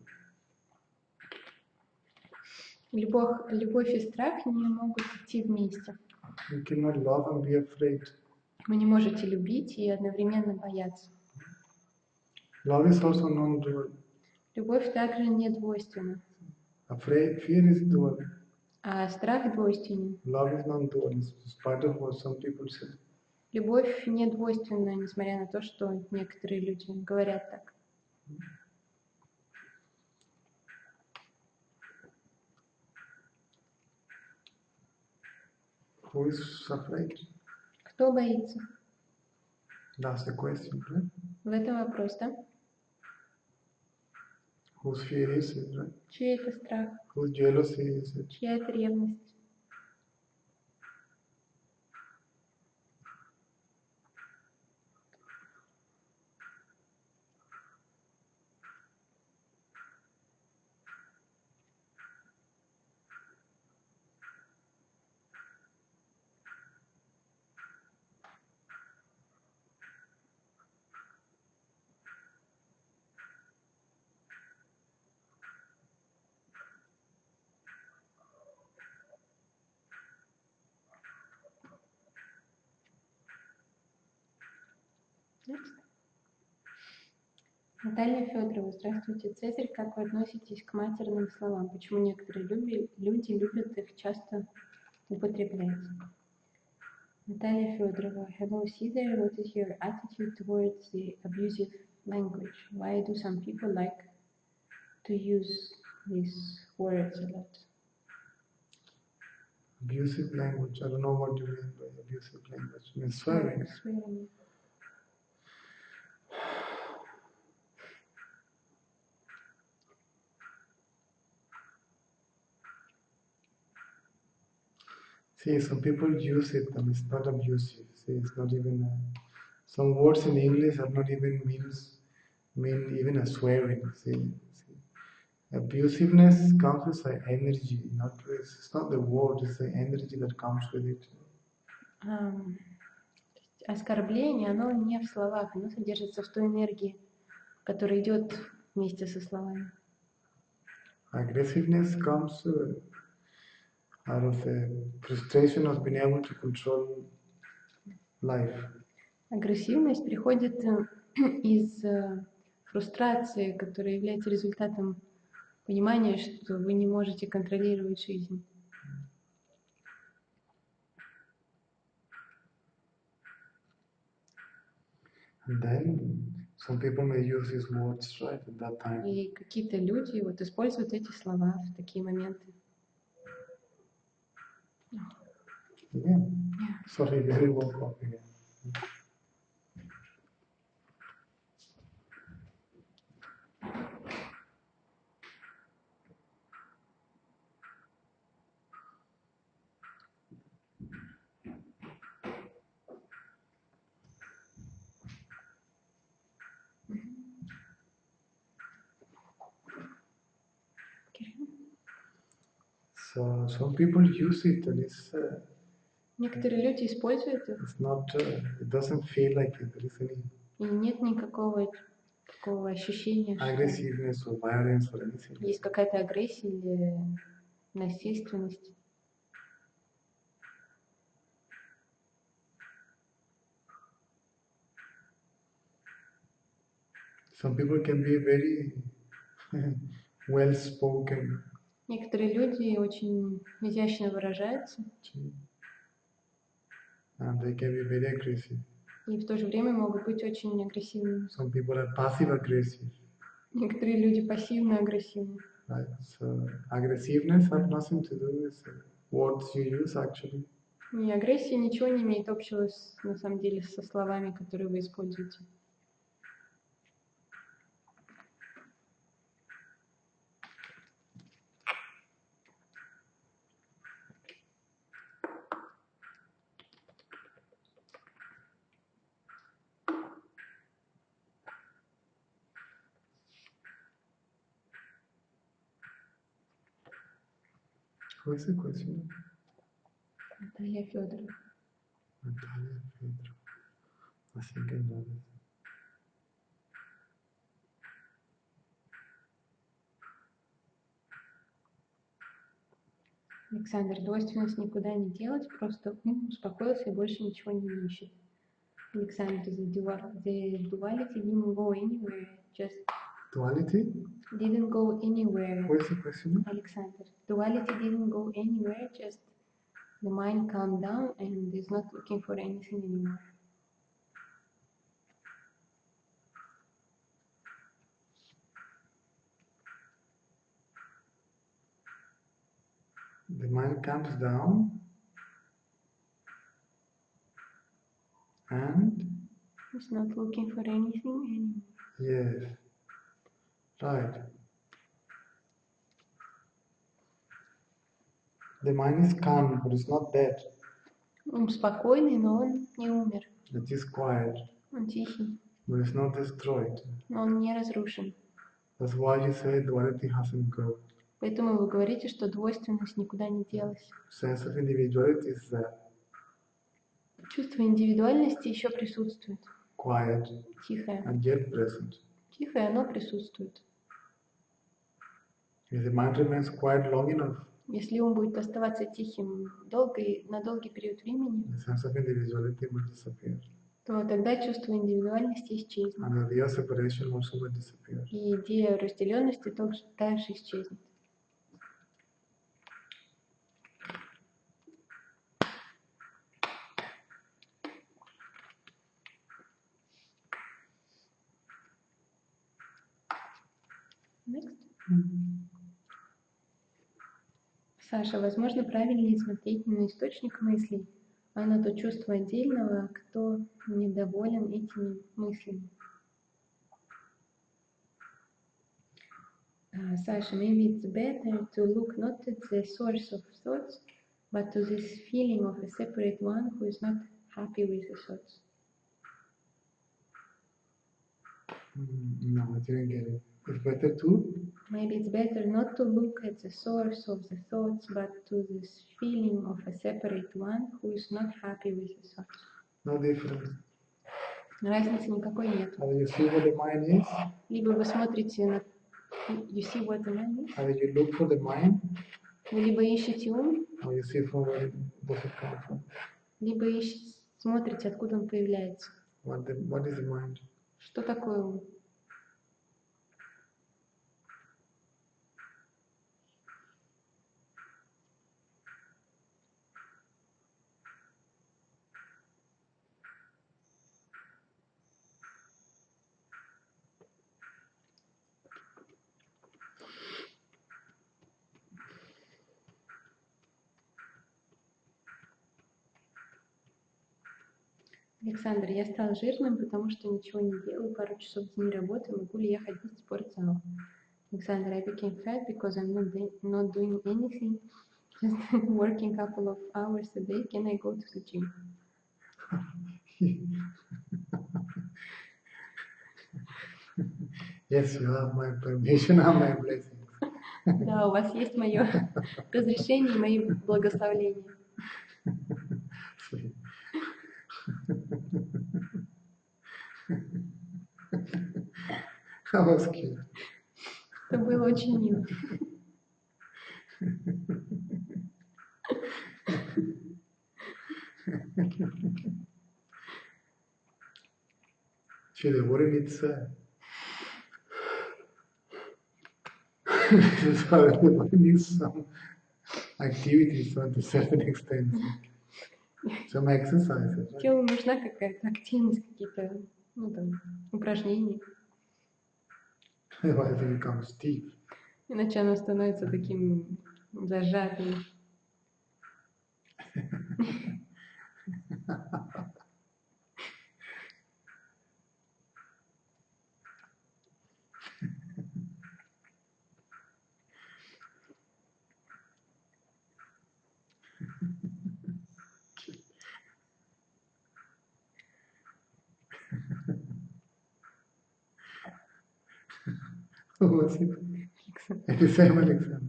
Любовь и страх не могут идти вместе. You cannot love and be afraid. Вы не можете любить и одновременно бояться. Love is also non-dual. Любовь также не двойственна. Fear is dual. А страх двойственен. Love is non-dual, in spite of what some people say. Любовь не двойственна, несмотря на то, что некоторые люди говорят так. Who is afraid? Кто боится? That's the question, right? В этом вопрос, да? Whose fear is it, right? Чей это страх? Whose jealousy is it? Чья это ревность? Наталья Федорова, здравствуйте, Цезарь, как вы относитесь к матерным словам? Почему некоторые люди любят их часто употреблять? Наталья Федорова, hello Caesar, what is your attitude towards the abusive language? Why do some people like to use these words a lot? Abusive language. I don't know what you mean by abusive language. I mean swearing. Swearing. See, some people use it and it's not abusive. See, it's not even some words in English are not even mean even a swearing. See. Abusiveness comes with the energy, it's not the word, it's the energy that comes with it. Оскорбление, оно не в словах, оно содержится в той энергии, которая идет вместе со словами. Aggressiveness comes out of the frustration of being able to control life. Агрессивность приходит из фрустрации, которая является результатом понимания, что вы не можете контролировать жизнь. And then some people may use these words right at that time. И какие-то люди вот используют эти слова в такие моменты. Yeah. Sorry, we woke up again. So some people use it and it's Некоторые люди используют их. It's not. It doesn't feel like there is any. И нет никакого такого ощущения, aggressiveness or violence or anything. Есть какая-то агрессия или насильственность. Some people can be very well spoken. Некоторые люди очень изящно выражаются. And they can be very aggressive. И в то же время могут быть очень агрессивными. Some people are passive aggressive. Некоторые люди пассивно-агрессивны. Right. So aggressiveness has nothing to do with words you use actually. И агрессия ничего не имеет общего на самом деле со словами, которые вы используете. Who is the question? Наталья Федорова. Natalia Pedro. I think I know this. Александр, двойственность никуда не делать, просто успокоился и больше ничего не ищет. Александр, the duality didn't go anywhere, just Duality? didn't go anywhere. Who is the question? Alexander, duality didn't go anywhere, just the mind calmed down and is not looking for anything anymore. The mind comes down and It's not looking for anything anymore. yes, right. The mind is calm, but it's not dead. Он спокойный, но он не умер. It is quiet, Он тихий, but it's not destroyed. но он не разрушен. That's why you say duality hasn't gone. Поэтому вы говорите, что двойственность никуда не делась. Sense of individuality is there. Чувство индивидуальности еще присутствует. Quiet Тихое. and yet present. Тихое, оно присутствует. If the mind remains quiet long enough, Если ум будет оставаться тихим на долгий период времени, the sense of individuality will disappear. то тогда чувство индивидуальности исчезнет. And the idea of separation also will disappear. И идея разделенности также исчезнет. Next. Саша, возможно, правильнее смотреть не на источник мыслей, а на то чувство отдельного, кто недоволен этими мыслями. Sasha, maybe it's better to look not at the source of thoughts, but to this feeling of a separate one who is not happy with the thoughts. No, I didn't get it. It's better to? Maybe it's better not to look at the source of the thoughts, but to this feeling of a separate one who is not happy with the thoughts. No difference. Разницы никакой нет. Either you see what the mind is, Либо вы смотрите на... You see what the mind is? either you look for the mind, Вы либо ищете ум, or you see from where does it come from. либо смотрите, откуда он появляется. What is the mind? Что такое ум? Александр, я стал жирным, потому что ничего не делаю, пару часов в день работы, могу ли я ходить в спортзал? Alexander, I became fat because I'm not doing anything, just working a couple of hours a day. Can I go to the gym? Yes, you have my permission and my blessings. Да, у вас есть мое разрешение и мои благословения. That was cute. Это было очень мило. Actually, what it needs it needs some activity to a certain extent. Some exercises. Right? Телу нужна какая-то активность, какие-то упражнения. Otherwise it becomes stiff. Иначе оно становится таким зажатым. Who was it? It is Sam Alexander.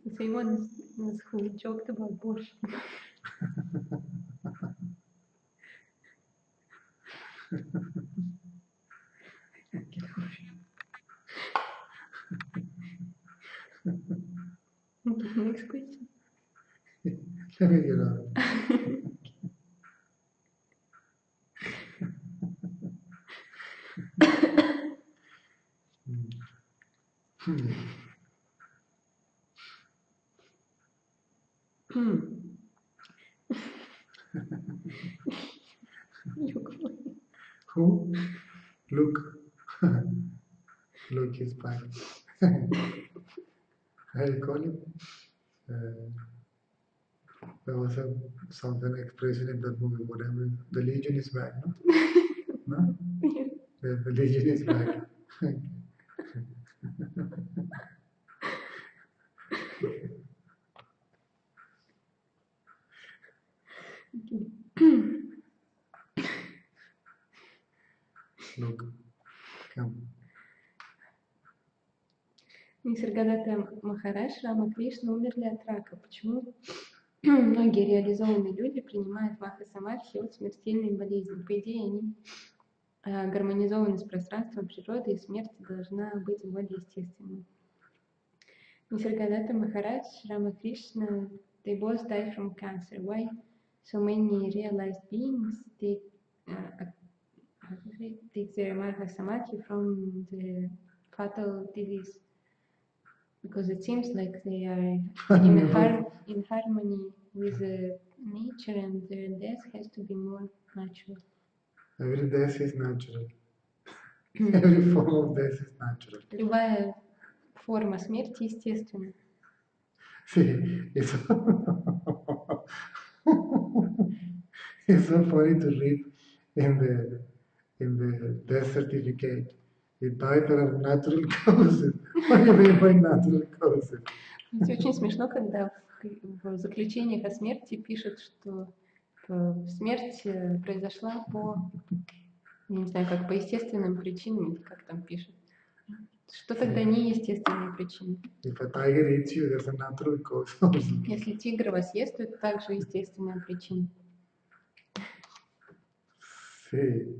The same one is who joked about Bosch. Okay, next question. Let me get out. Who? Look. Look is back. I call him. There was a something expression in that movie, whatever. The Legion is back, no? No? The Legion is back. Look, come. Нисаргадата Махарадж, Рама Кришна умерли от рака. Почему многие реализованные люди принимают Маха-самадхи от смертельной болезни? По идее, они гармонизованы с пространством природы, и смерть должна быть более естественной. Нисаргадата Махарадж, Рама Кришна, they both died from cancer. Why so many realized beings take their Maha-samadhi from the fatal disease? Because it seems like they are in harmony with nature, and their death has to be more natural. Every death is natural. Every form of death is natural. Любая форма смерти естественна. See, it's so funny to read in the death certificate. It died of natural causes. What do you mean by natural causes? Это очень смешно, когда в заключениях о смерти пишут, что смерть произошла по, я не знаю, как по естественным причинам, или как там пишут. Что тогда неестественные причины? If a tiger eats you, there's a natural cause also. Если тигр вас ест, то это также естественная причина. See,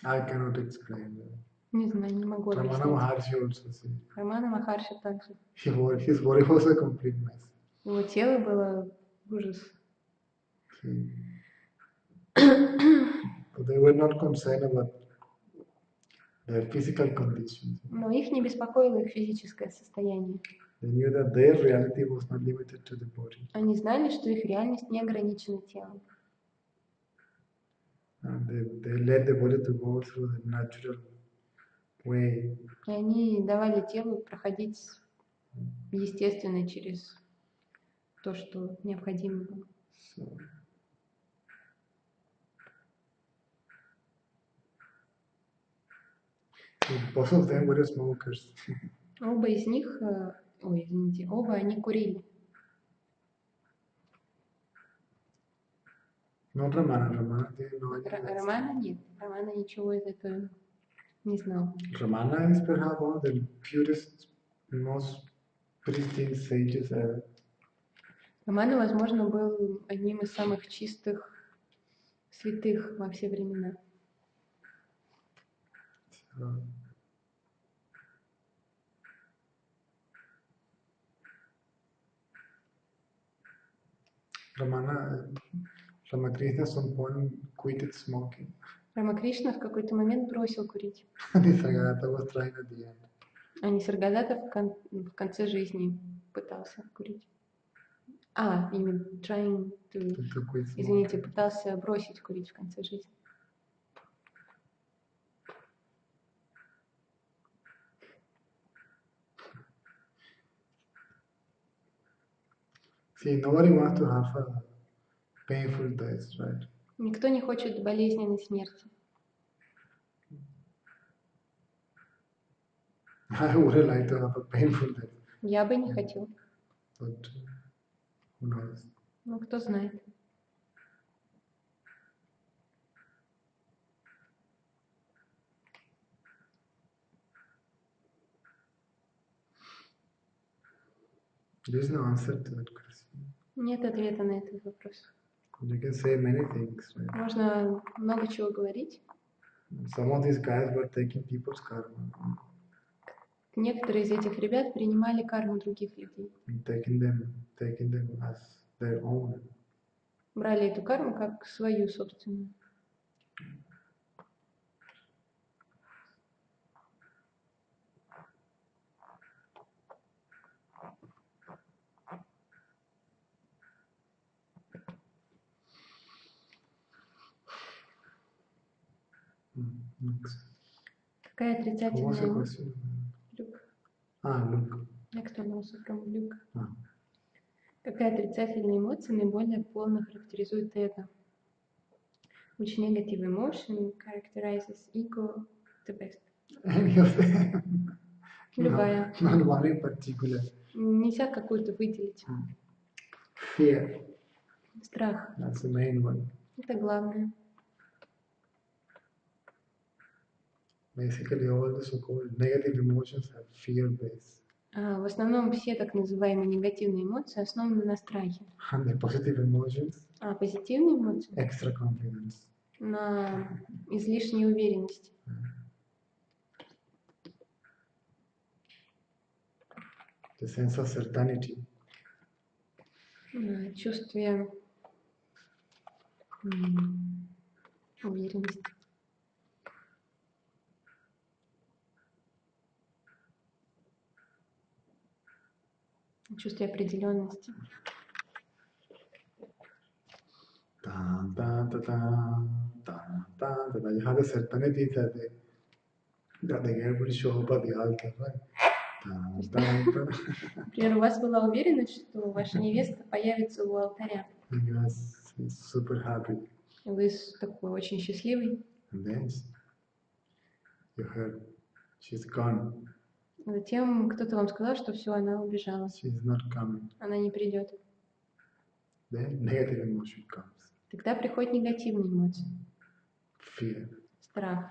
I cannot explain that. Не знаю, не могу Ramana объяснить. Maharshi also see. Романа Махарши также. His body was a complete mess. Его тело было ужас. See. But they were not concerned about their physical conditions. Но их не беспокоило их физическое состояние. They knew that their reality was not limited to the body. Они знали, что их реальность не ограничена телом. And they let the body to go through the natural way. И они давали телу проходить естественно через то, что необходимо было. So, both of them were smokers. Оба из них, оба они курили. Not Ramana. Ramana didn't know any of that. Романа нет. Романа ничего из этого не знал. Ramana is perhaps one of the purest, most pristine sages ever. Романа, возможно, был одним из самых чистых святых во все времена. So, Ramakrishna at some point quitted smoking. Рамакришна в какой-то момент бросил курить. Nisargadatta was trying at the end. А Нисаргадата в конце жизни пытался курить. Именно trying to... To quit smoking. Извините, пытался бросить курить в конце жизни. See, nobody wants to have a painful death, right? Никто не хочет болезненной смерти. I wouldn't like to have a painful death, Я бы не хотел. but who knows? Ну, кто знает. There is no answer to that question. Нет ответа на этот вопрос. You can say many things, right? Можно много чего говорить. Some of these guys were taking people's karma, Некоторые из этих ребят принимали карму других людей. and taking them as their own. Брали эту карму как свою собственную. Next. Какая What was отрицательная the эмоция? question? Люк. Look. Next one also from Люк. Ah. Какая отрицательная эмоция наиболее полно характеризует эго? Which negative emotion characterizes ego the best? Any of them. Любая. Not one in particular. Нельзя какую-то выделить. Fear. Страх. That's the main one. Это главное. Basically, all the so-called negative emotions have fear base. В основном все так называемые негативные эмоции основаны на страхе. And the positive emotions, А позитивные эмоции extra confidence. на излишней уверенности. The sense of certainty. На чувстве уверенности. Чувстве определенности. You have the certainty that the girl will show up at the altar, right? Например, у вас была уверенность, что ваша невеста появится у алтаря. And you are super happy. Вы такой очень счастливый. And then you heard she's gone. Затем кто-то вам сказал, что все, она убежала. She's not coming. Она не придет. Then negative emotion comes. Тогда приходит негативная эмоция. Fear. Страх.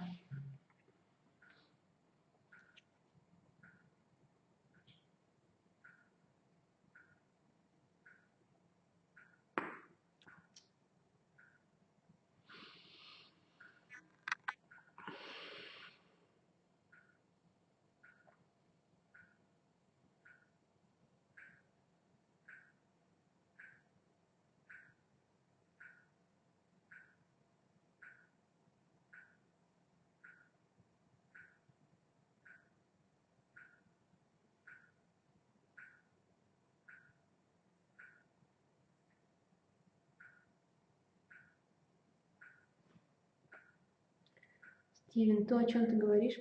Стивен, то, о чем ты говоришь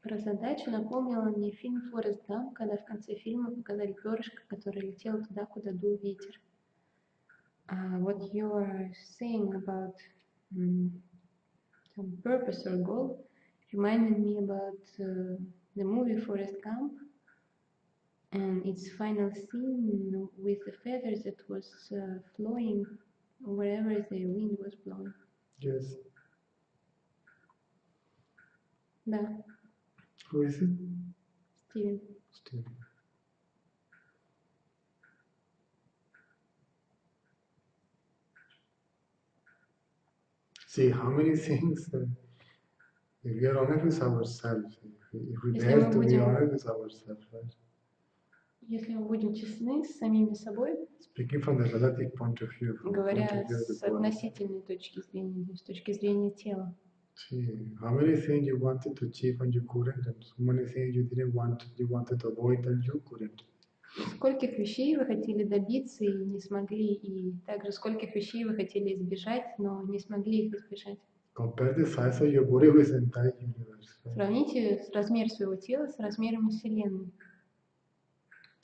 про задачу, напомнило мне фильм «Форрест Гамп», когда в конце фильма показали перышко, которое летело туда, куда дул ветер. What you are saying about some purpose or goal reminded me about the movie Forrest Gump and its final scene with the feathers that was flowing wherever the wind was blowing. Yes. Да. Who is it? Стивен. Steven. See how many things. If we are honest with ourselves, if we Если dare мы to be будем- honest with ourselves, right? Если мы будем честны с самими собой, Speaking from the relative point of view, from the point говоря of view of с the body. относительной точки зрения, с точки зрения тела, See, how many things you wanted to achieve and you couldn't, and so many things you didn't want, you wanted to avoid and you couldn't. скольких вещей вы хотели добиться и не смогли, и также скольких вещей вы хотели избежать, но не смогли их избежать. Compare the size of your body with the entire universe. Right? Сравните размер своего тела с размером Вселенной.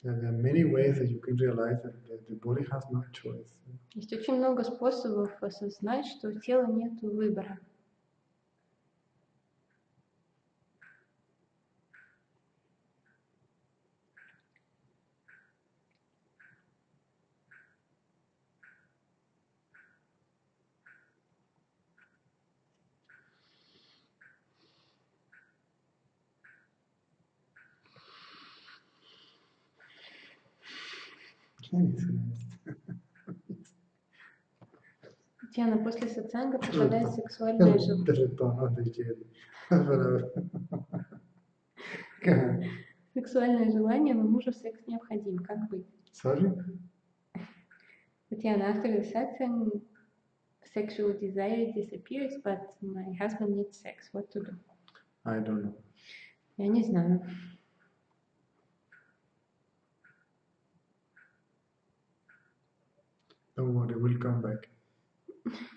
There are many ways that you can realize that the body has no choice. Есть очень много способов осознать, что у тела нет выбора. Татьяна, после сатсанга пропадает сексуальное желание. Сексуальное желание, но мужу секс необходим. Как быть? Sorry? Татьяна, after the satsang, sexual desire disappears, but my husband needs sex. What to do? I don't know. Я не знаю. Don't worry, we'll come back.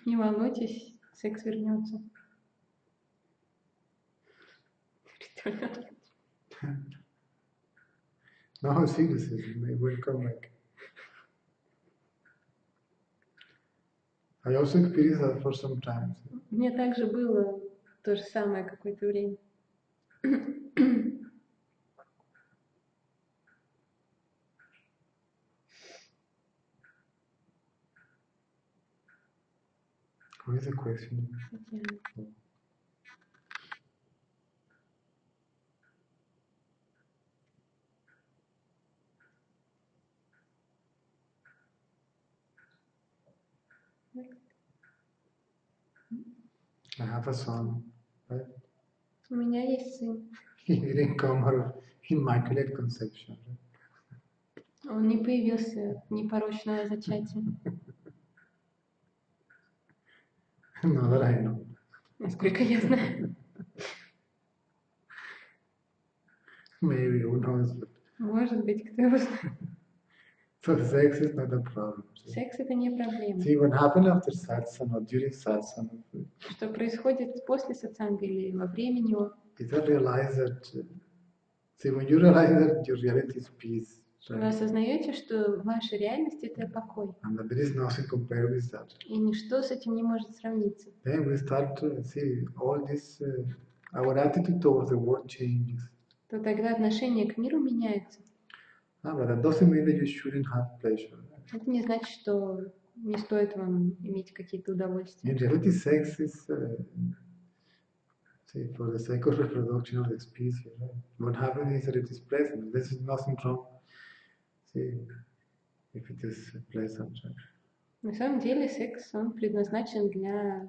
Не волнуйтесь, секс вернется. No, seriously, we'll come back. I also experienced that for some time. Мне также было то же самое какое-то время. What is the question? I have a son, right? У меня есть сын. He didn't come out of immaculate conception. Right? Он не появился от непорочного зачатия. Not that I know. Насколько я знаю. Maybe, who knows? Может быть, кто его знает. So sex is not a problem. Секс это не проблема. See, what happened after satsang or during satsang, Что происходит после сатсанга или во время него? is that realize that, see, when you realize that your reality is peace, Вы осознаете, что ваша реальность это покой. and that there is nothing compared with that. И ничто с этим не может сравниться. Then we start to see all this, our attitude towards the world changes. То тогда отношение к миру меняется. But that doesn't mean that you shouldn't have pleasure. Это не значит, что не стоит вам иметь какие-то удовольствия. In reality, sex is, see, for the sake of reproduction of the species. Right? What happens is that it is pleasant. This is nothing wrong. See, if it is pleasant. Right? На самом деле секс, он предназначен для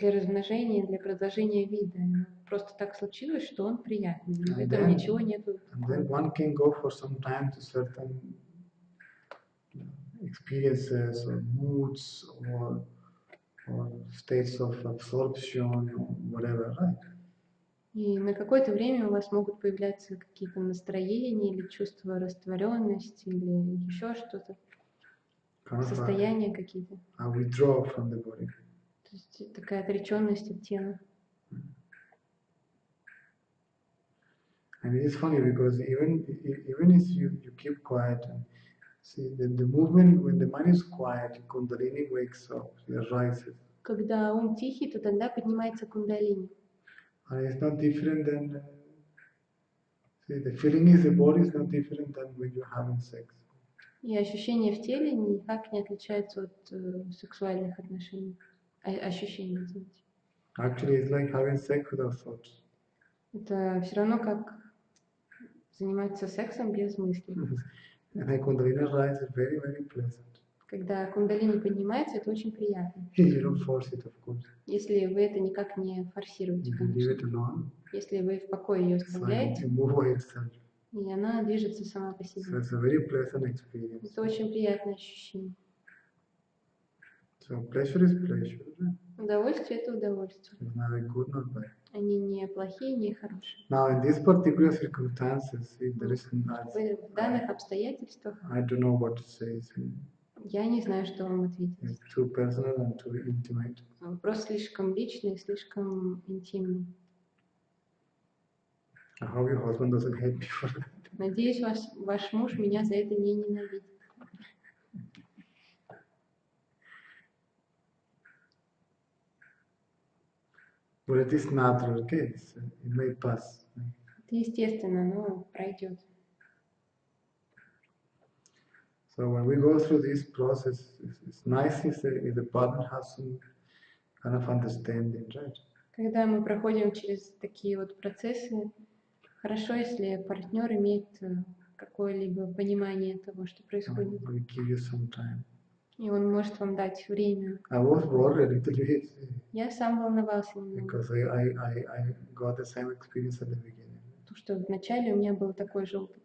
размножения, для продолжения вида. Просто так случилось, что он приятный. В этом ничего нету. And then one can go for some time to certain experiences or moods or states of absorption or whatever, right? И на какое-то время у вас могут появляться какие-то настроения или чувства растворенности или еще что-то. Состояния какие-то. A withdrawal from the body. То есть такая отреченность от тела. And it is funny because even if you keep quiet and see the movement, when the mind is quiet, Kundalini wakes up, it rises. Когда ум тихий, то тогда поднимается кундалини. And it's not different than, see, the feeling is the body is not different than when you're having sex. И ощущения в теле никак не отличаются от сексуальных отношений. Ощущения, извините. Actually, it's like having sex without thoughts. Это все равно как заниматься сексом без мыслей. And the Kundalini rise is very, very pleasant. Когда кундалини поднимается, это очень приятно. You don't force it, of course. Если вы это никак не форсируете, You leave it конечно. alone. Если вы в покое ее оставляете, Move by itself. и она движется сама по So себе. it's a very pleasant experience. Это очень приятное ощущение. So pleasure is pleasure. Удовольствие – это удовольствие. It's neither good nor bad. Они не плохие, не хорошие. Now, in these particular circumstances, if there is В данных обстоятельствах I don't know what to say. я не знаю, что вам ответить. It's too personal and too intimate. Вопрос слишком личный, слишком интимный. I hope your husband doesn't hate me for that. Надеюсь, ваш муж меня за это не ненавидит. But it is natural, okay? It may pass. Это естественно, но пройдет. So when we go through this process, it's nice if the partner has some kind of understanding, right? Когда мы проходим через такие вот процессы, хорошо, если партнер имеет какое-либо понимание того, что происходит. We give you some time. И он может вам дать время. I was worried a little bit Я сам волновался немного, because I got the same experience at the beginning. потому что вначале у меня был такой же опыт.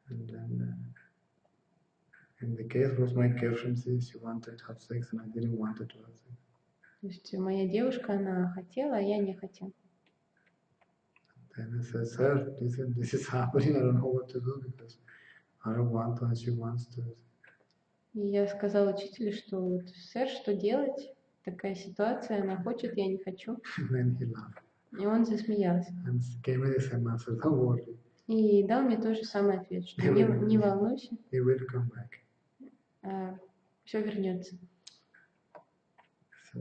And then in the case was my girlfriend, she wanted to have sex and I didn't want her to have sex. То есть моя девушка, она хотела, а я не хотел. Then I said, sir, this is happening, I don't know what to do because I don't want to and she wants to. И я сказала учителю, что вот, сэр, что делать? Такая ситуация, она хочет, я не хочу. And then he laughed И он засмеялся. and gave me the same answer, don't worry, И дал мне тот же самый ответ, что не волнуйся, he will come back. Все вернется. So,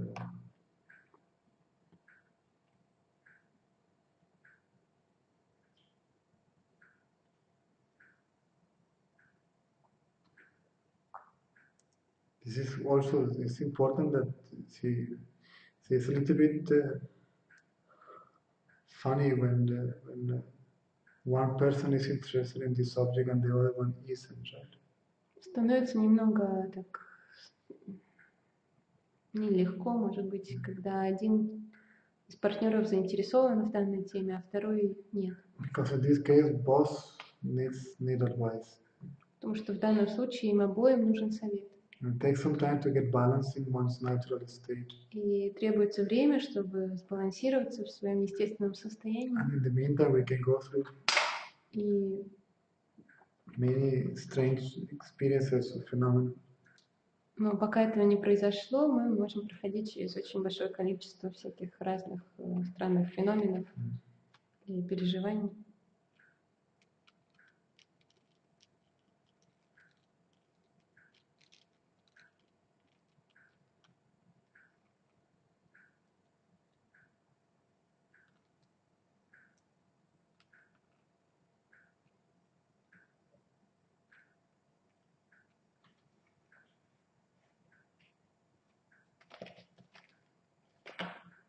this is also, it's important that it's a little bit funny when one person is interested in this subject and the other one isn't, right? Становится немного так нелегко, может быть, когда один из партнеров заинтересован в данной теме, а второй нет. Because in this case, both need advice. Потому что в данном случае им обоим нужен совет. It takes some time to get balance in one's natural state. И требуется время, чтобы сбалансироваться в своем естественном состоянии. And in the meantime, we can go through И many strange experiences of phenomena. но пока этого не произошло, мы можем проходить через очень большое количество всяких разных странных феноменов и переживаний.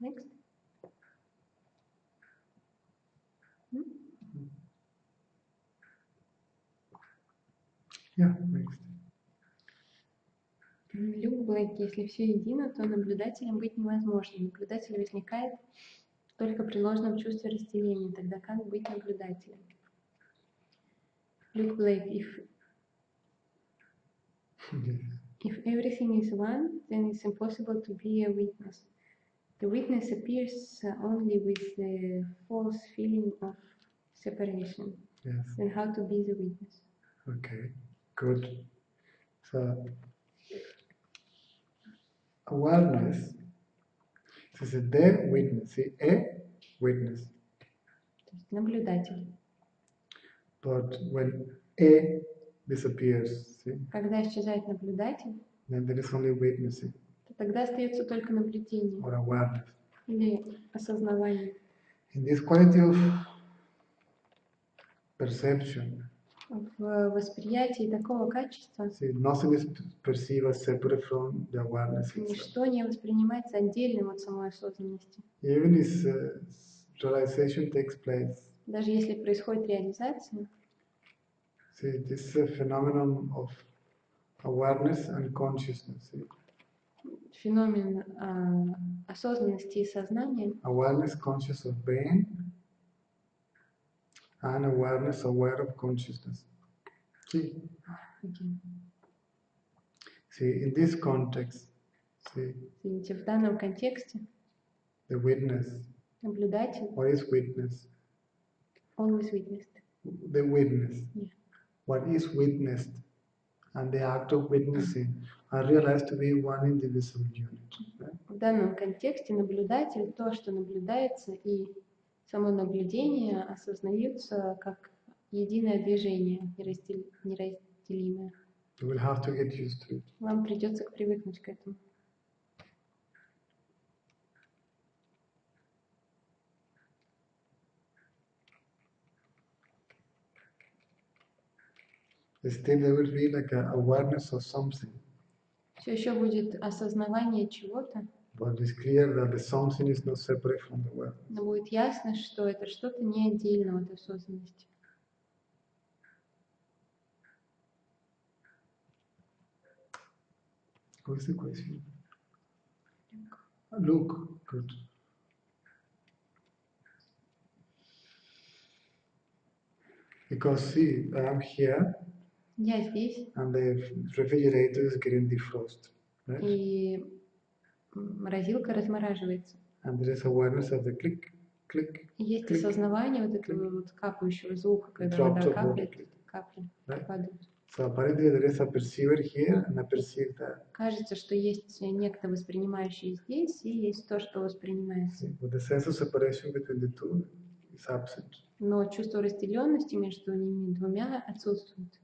Next. Yeah, next. Люк Блэк, если все едино, то наблюдателем быть невозможно. Наблюдатель возникает только при ложном чувстве разделения. Тогда как быть наблюдателем? Люк Блэк, if everything is one, then it's impossible to be a witness. The witness appears only with the false feeling of separation. Yes. Then how to be the witness? Okay, good. So, awareness, this is the witness, see, a witness. То есть наблюдатель. But when a disappears, see, Когда исчезает наблюдатель, then there is only witnessing то тогда остается только наблюдение or awareness. или осознавание. In this quality of perception, В восприятии такого качества see, nothing is perceived as separate from the awareness itself. ничто не воспринимается отдельным от самой осознанности. Even if realization takes place, Даже если происходит реализация, see, this is a phenomenon of awareness and consciousness. See? феномен осознанности и сознания, Awareness conscious of being and awareness aware of consciousness. See, in this context, see, извините, в данном контексте the witness, наблюдатель what is witness? always witnessed. The witness, Yeah. what is witnessed, and the act of witnessing are realized to be one indivisible unit. Right? В данном контексте наблюдатель, то, что наблюдается, и само наблюдение осознаются как единое движение, неразделимое. You will have to get used to it. Вам придется привыкнуть к этому. Still, there will be like an awareness of something. Все еще будет осознавание чего-то, But it's clear that the something is not separate from the awareness. но будет ясно, что это что-то не отдельно от осознанности. What's the question? Look, good. Because see, I am here. Я здесь, And the refrigerator is getting defrost, right? и морозилка размораживается. And there is awareness of the click, click. И есть click, осознавание вот этого click. вот капающего звука, когда Drops вода of water, капает, click. капли Right? падают. So apparently there is a perceiver here and a perceiver there. Кажется, что есть некто воспринимающий здесь, и есть то, что воспринимается. But the sense of separation between the two is absent. Но чувство разделенности между ними двумя отсутствует.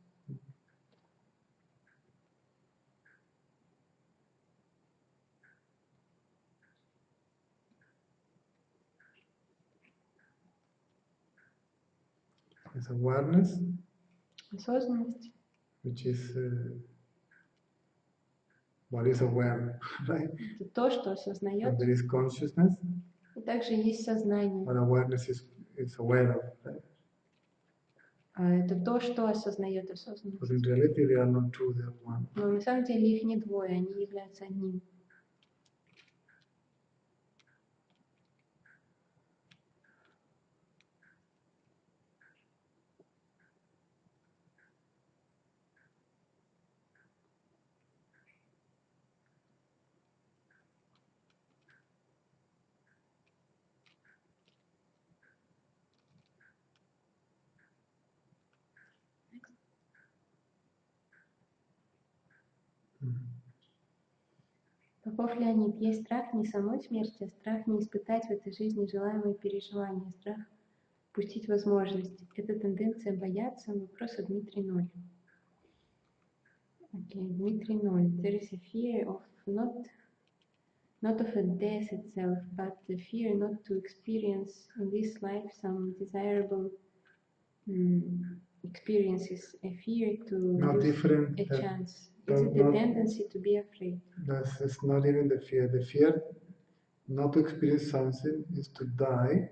There's awareness, Осознанность, which is what is aware, right? это то, что And осознает, there is consciousness, и также есть сознание. but awareness is aware of, right? А это то, что осознает But осознанность. in reality, they are not two, they are one. Но на самом деле их не двое, они являются одним. Попов Леонид, есть страх не самой смерти, а страх не испытать в этой жизни желаемые переживания, страх упустить возможность. Это тенденция бояться. Вопрос от Дмитрий Ноль. Okay, Дмитрий Ноль. There is a fear of not of a death itself, but the fear not to experience in this life some desirable experiences, a fear to Not lose different. a chance. That Is it the not- tendency to be afraid? It's not even the fear. The fear not to experience something is to die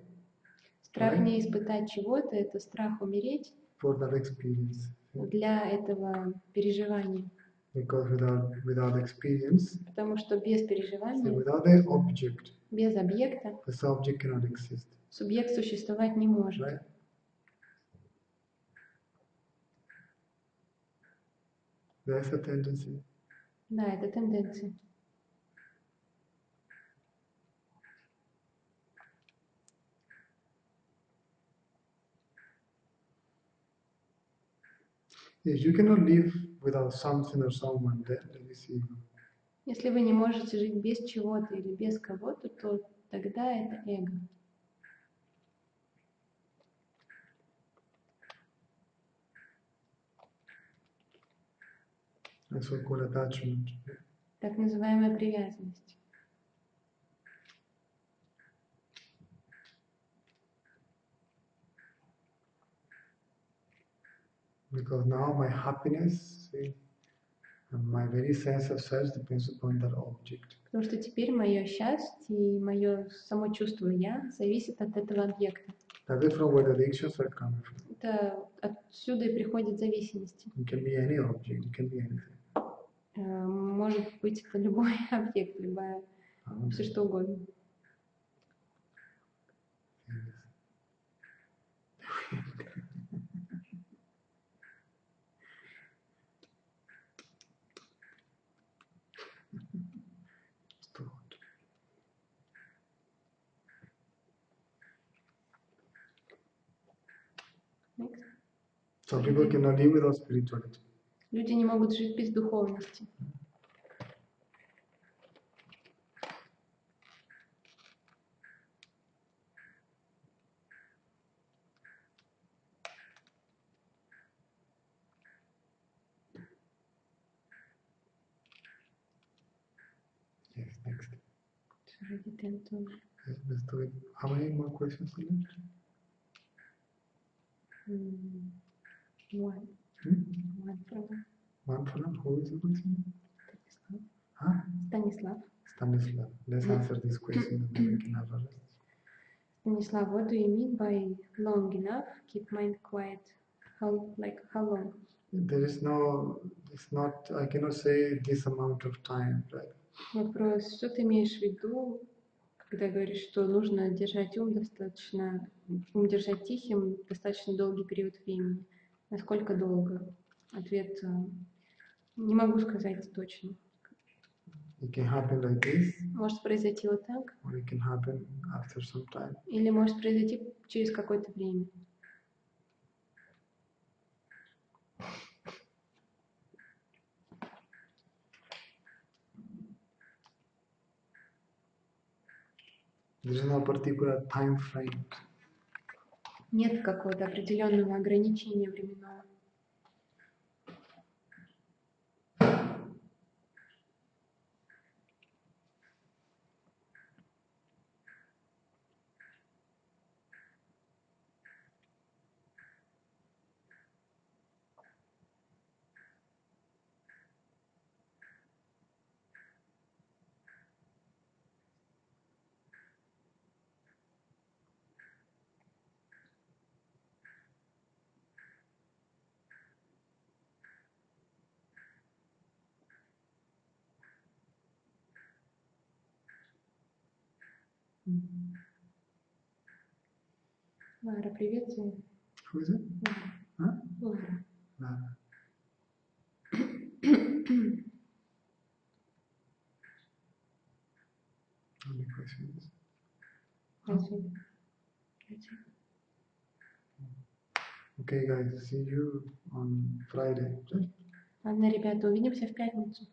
Страх Right. не испытать чего-то — это страх умереть for that experience. для этого переживания. Because without experience, Потому что без see, переживания, without the object, без объекта, the subject cannot exist. субъект существовать не может. Right? That's a tendency. Да, это тенденция. If you cannot live without something or someone, then it's ego. Если вы не можете жить без чего-то или без кого-то, то тогда это эго. That's what we call attachment. Так называемая привязанность. Because now my happiness, see, and my very sense of self depends upon that object. Потому что теперь мое счастье и мое само чувство «я» зависит от этого объекта. That is from where the addictions are coming from. Это отсюда и приходят зависимости. It can be any object, it can be anything. Может быть, это любой объект, любая, все что угодно. Next. Some people cannot live without spirituality. Люди не могут жить без духовности. Ради темпа. Okay, let's do it. How many more questions are left? One. Hmm? One for now. One for now. Who is the question? Stanislav. Huh? Stanislav. Stanislav. Let's answer this question and then we can have a rest. Stanislav, what do you mean by long enough? Keep mind quiet. How long? There is no, it's not, I cannot say this amount of time, right? Вопрос, что ты имеешь в виду, когда говоришь, что нужно держать ум держать тихим достаточно долгий период времени? Насколько долго? Ответ, не могу сказать точно. It can happen like this, Может произойти вот так, or it can happen after some time. или может произойти через какое-то время. There is no particular time frame. Нет какого-то определенного ограничения временного. Лара, привет тебе. Who is it? Huh? Лара. Lara. Any questions? Разве? Okay, guys, see you on Friday, right? Ладно, ребята, увидимся в пятницу.